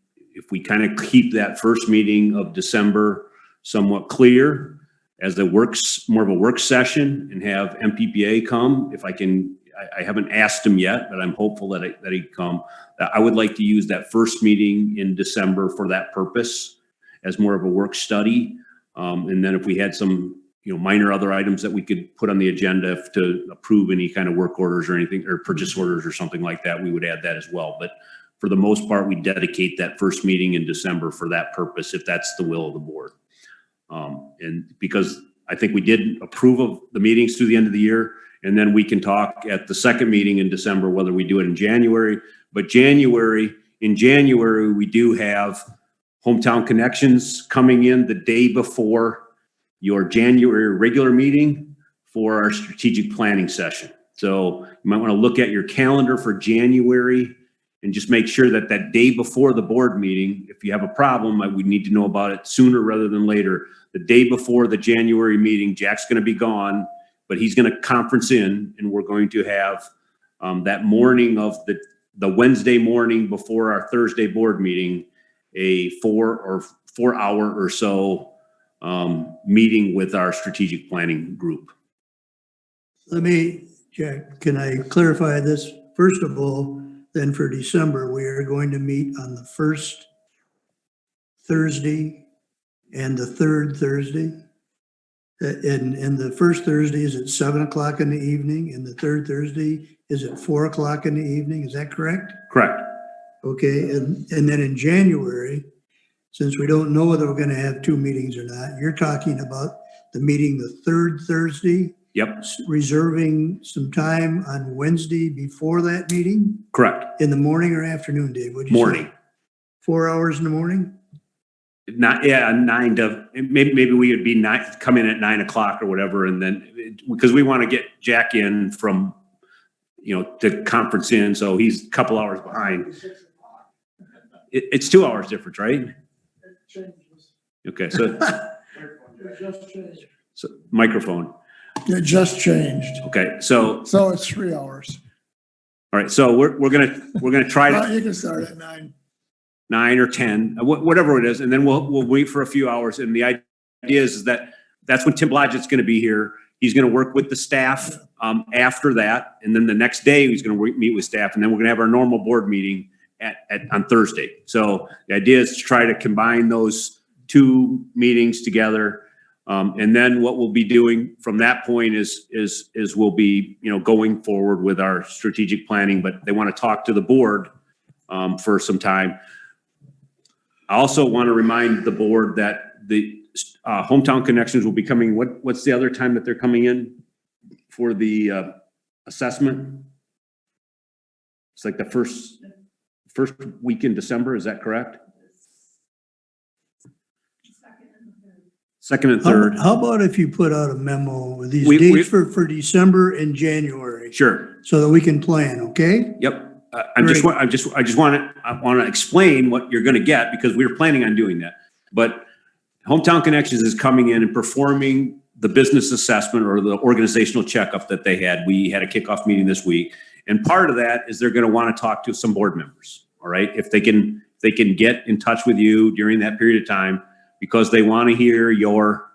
kind of keep that first meeting of December somewhat clear as more of a work session and have MPPA come, if I can. I haven't asked him yet, but I'm hopeful that he'd come. I would like to use that first meeting in December for that purpose as more of a work study. And then if we had some, minor other items that we could put on the agenda to approve any kind of work orders or anything, or purchase orders or something like that, we would add that as well. But for the most part, we dedicate that first meeting in December for that purpose, if that's the will of the board. And because I think we did approve of the meetings through the end of the year, and then we can talk at the second meeting in December, whether we do it in January. But in January, we do have Hometown Connections coming in the day before your January regular meeting for our strategic planning session. So you might want to look at your calendar for January and just make sure that that day before the board meeting, if you have a problem, we need to know about it sooner rather than later. The day before the January meeting, Jack's going to be gone, but he's going to conference in, and we're going to have that morning of the Wednesday morning before our Thursday board meeting, a 4 hour or so meeting with our strategic planning group. Jack, can I clarify this? First of all, then for December, we are going to meet on the first Thursday and the third Thursday. And the first Thursday is at 7 o'clock in the evening, and the third Thursday is at 4 o'clock in the evening. Is that correct? Correct. Okay, and then in January, since we don't know whether we're going to have 2 meetings or not, you're talking about the meeting the third Thursday, Yep, reserving some time on Wednesday before that meeting correct. in the morning or afternoon, Dave? What'd you say? Morning. 4 hours in the morning? Not, yeah, 9 to, maybe we would be come in at 9 o'clock or whatever. And then, because we want to get Jack in from, to conference in. So he's a couple hours behind. It's 2 hours difference, right? Okay. So microphone. It just changed. Okay. So So it's 3 hours. all right. So we're gonna try to You can start at 9. 9 or 10, whatever it is, and then we'll wait for a few hours. And the idea is that that's when Tim Blodgett's going to be here. He's going to work with the staff after that, and then the next day he's going to meet with staff, and then we're going to have our normal board meeting on Thursday. So the idea is to try to combine those 2 meetings together, and then what we'll be doing from that point is we'll be going forward with our strategic planning. But they want to talk to the board for some time. I also want to remind the board that the Hometown Connections will be coming. What's the other time that they're coming in for the assessment? It's like the first week in December. Is that correct? Second and third. How about if you put out a memo with these We- dates for December and January Sure. so that we can plan, okay? Yep. I just want to explain what you're going to get, because we were planning on doing that. But Hometown Connections is coming in and performing the business assessment or the organizational checkup that they had. We had a kickoff meeting this week, and part of that is they're going to want to talk to some board members. All right, if they can get in touch with you during that period of time, because they want to hear your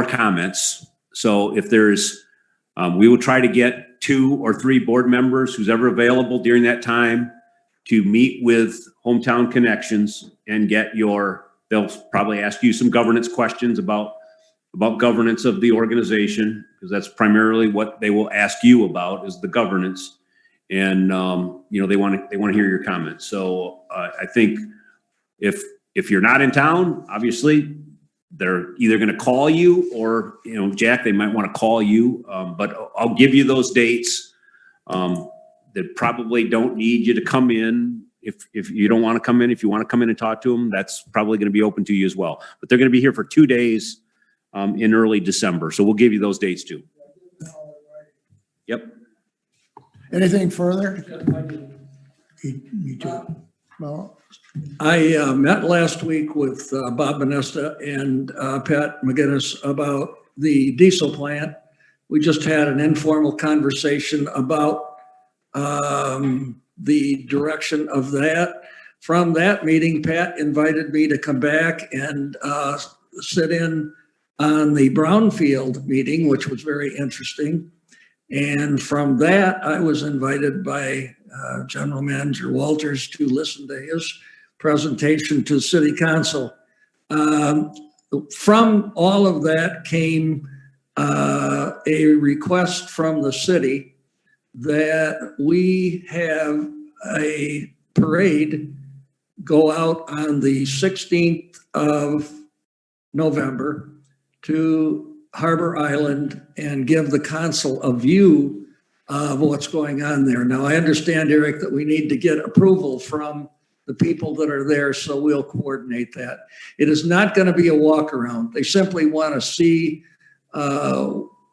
comments. So if there's, we will try to get 2 or 3 board members who's ever available during that time to meet with Hometown Connections and they'll probably ask you some governance questions about governance of the organization, because that's primarily what they will ask you about, is the governance. And, they want to hear your comments. So I think if you're not in town, obviously they're either going to call you or, Jack, they might want to call you. But I'll give you those dates. They probably don't need you to come in. If you don't want to come in, if you want to come in and talk to them, that's probably going to be open to you as well. But they're going to be here for 2 days in early December. So we'll give you those dates too. Yep. Anything further? Me too. Well, I met last week with Bob Bonesta and Pat McGinnis about the diesel plant. We just had an informal conversation about the direction of that. From that meeting, Pat invited me to come back and sit in on the Brownfield meeting, which was very interesting. And from that, I was invited by General Manager Walters to listen to his presentation to City Council. From all of that came a request from the city that we have a parade go out on the 16th of November to Harbor Island and give the council a view of what's going on there. Now, I understand, Eric, that we need to get approval from the people that are there, so we'll coordinate that. It is not going to be a walk around. They simply want to see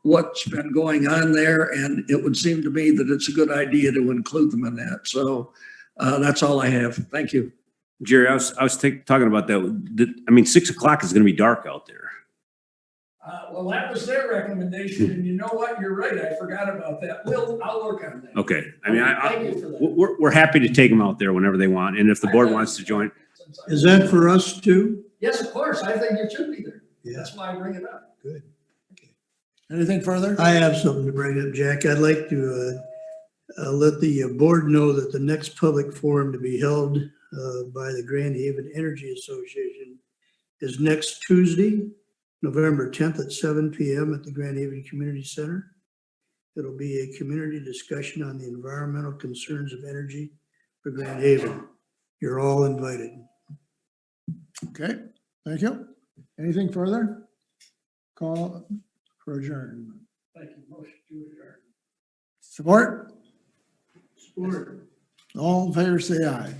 what's been going on there, and it would seem to me that it's a good idea to include them in that. So that's all I have. Thank you. Jerry, I was talking about that. I mean, 6 o'clock is going to be dark out there. Well, that was their recommendation, and you know what? You're right. I forgot about that. I'll work on that. Okay. I mean, Thank you for that. we're happy to take them out there whenever they want. And if the board wants to join, Is that for us too? Yes, of course. I think it should be there. Yeah. That's why I bring it up. Good. Anything further? I have something to bring up, Jack. I'd like to let the board know that the next public forum to be held by the Grand Haven Energy Association is next Tuesday, November 10th at 7 p.m. at the Grand Haven Community Center. It'll be a community discussion on the environmental concerns of energy for Grand Haven. You're all invited. Okay, thank you. Anything further? Call for adjournment. Thank you. Motion to adjourn. Support? Support. All in favor, say aye.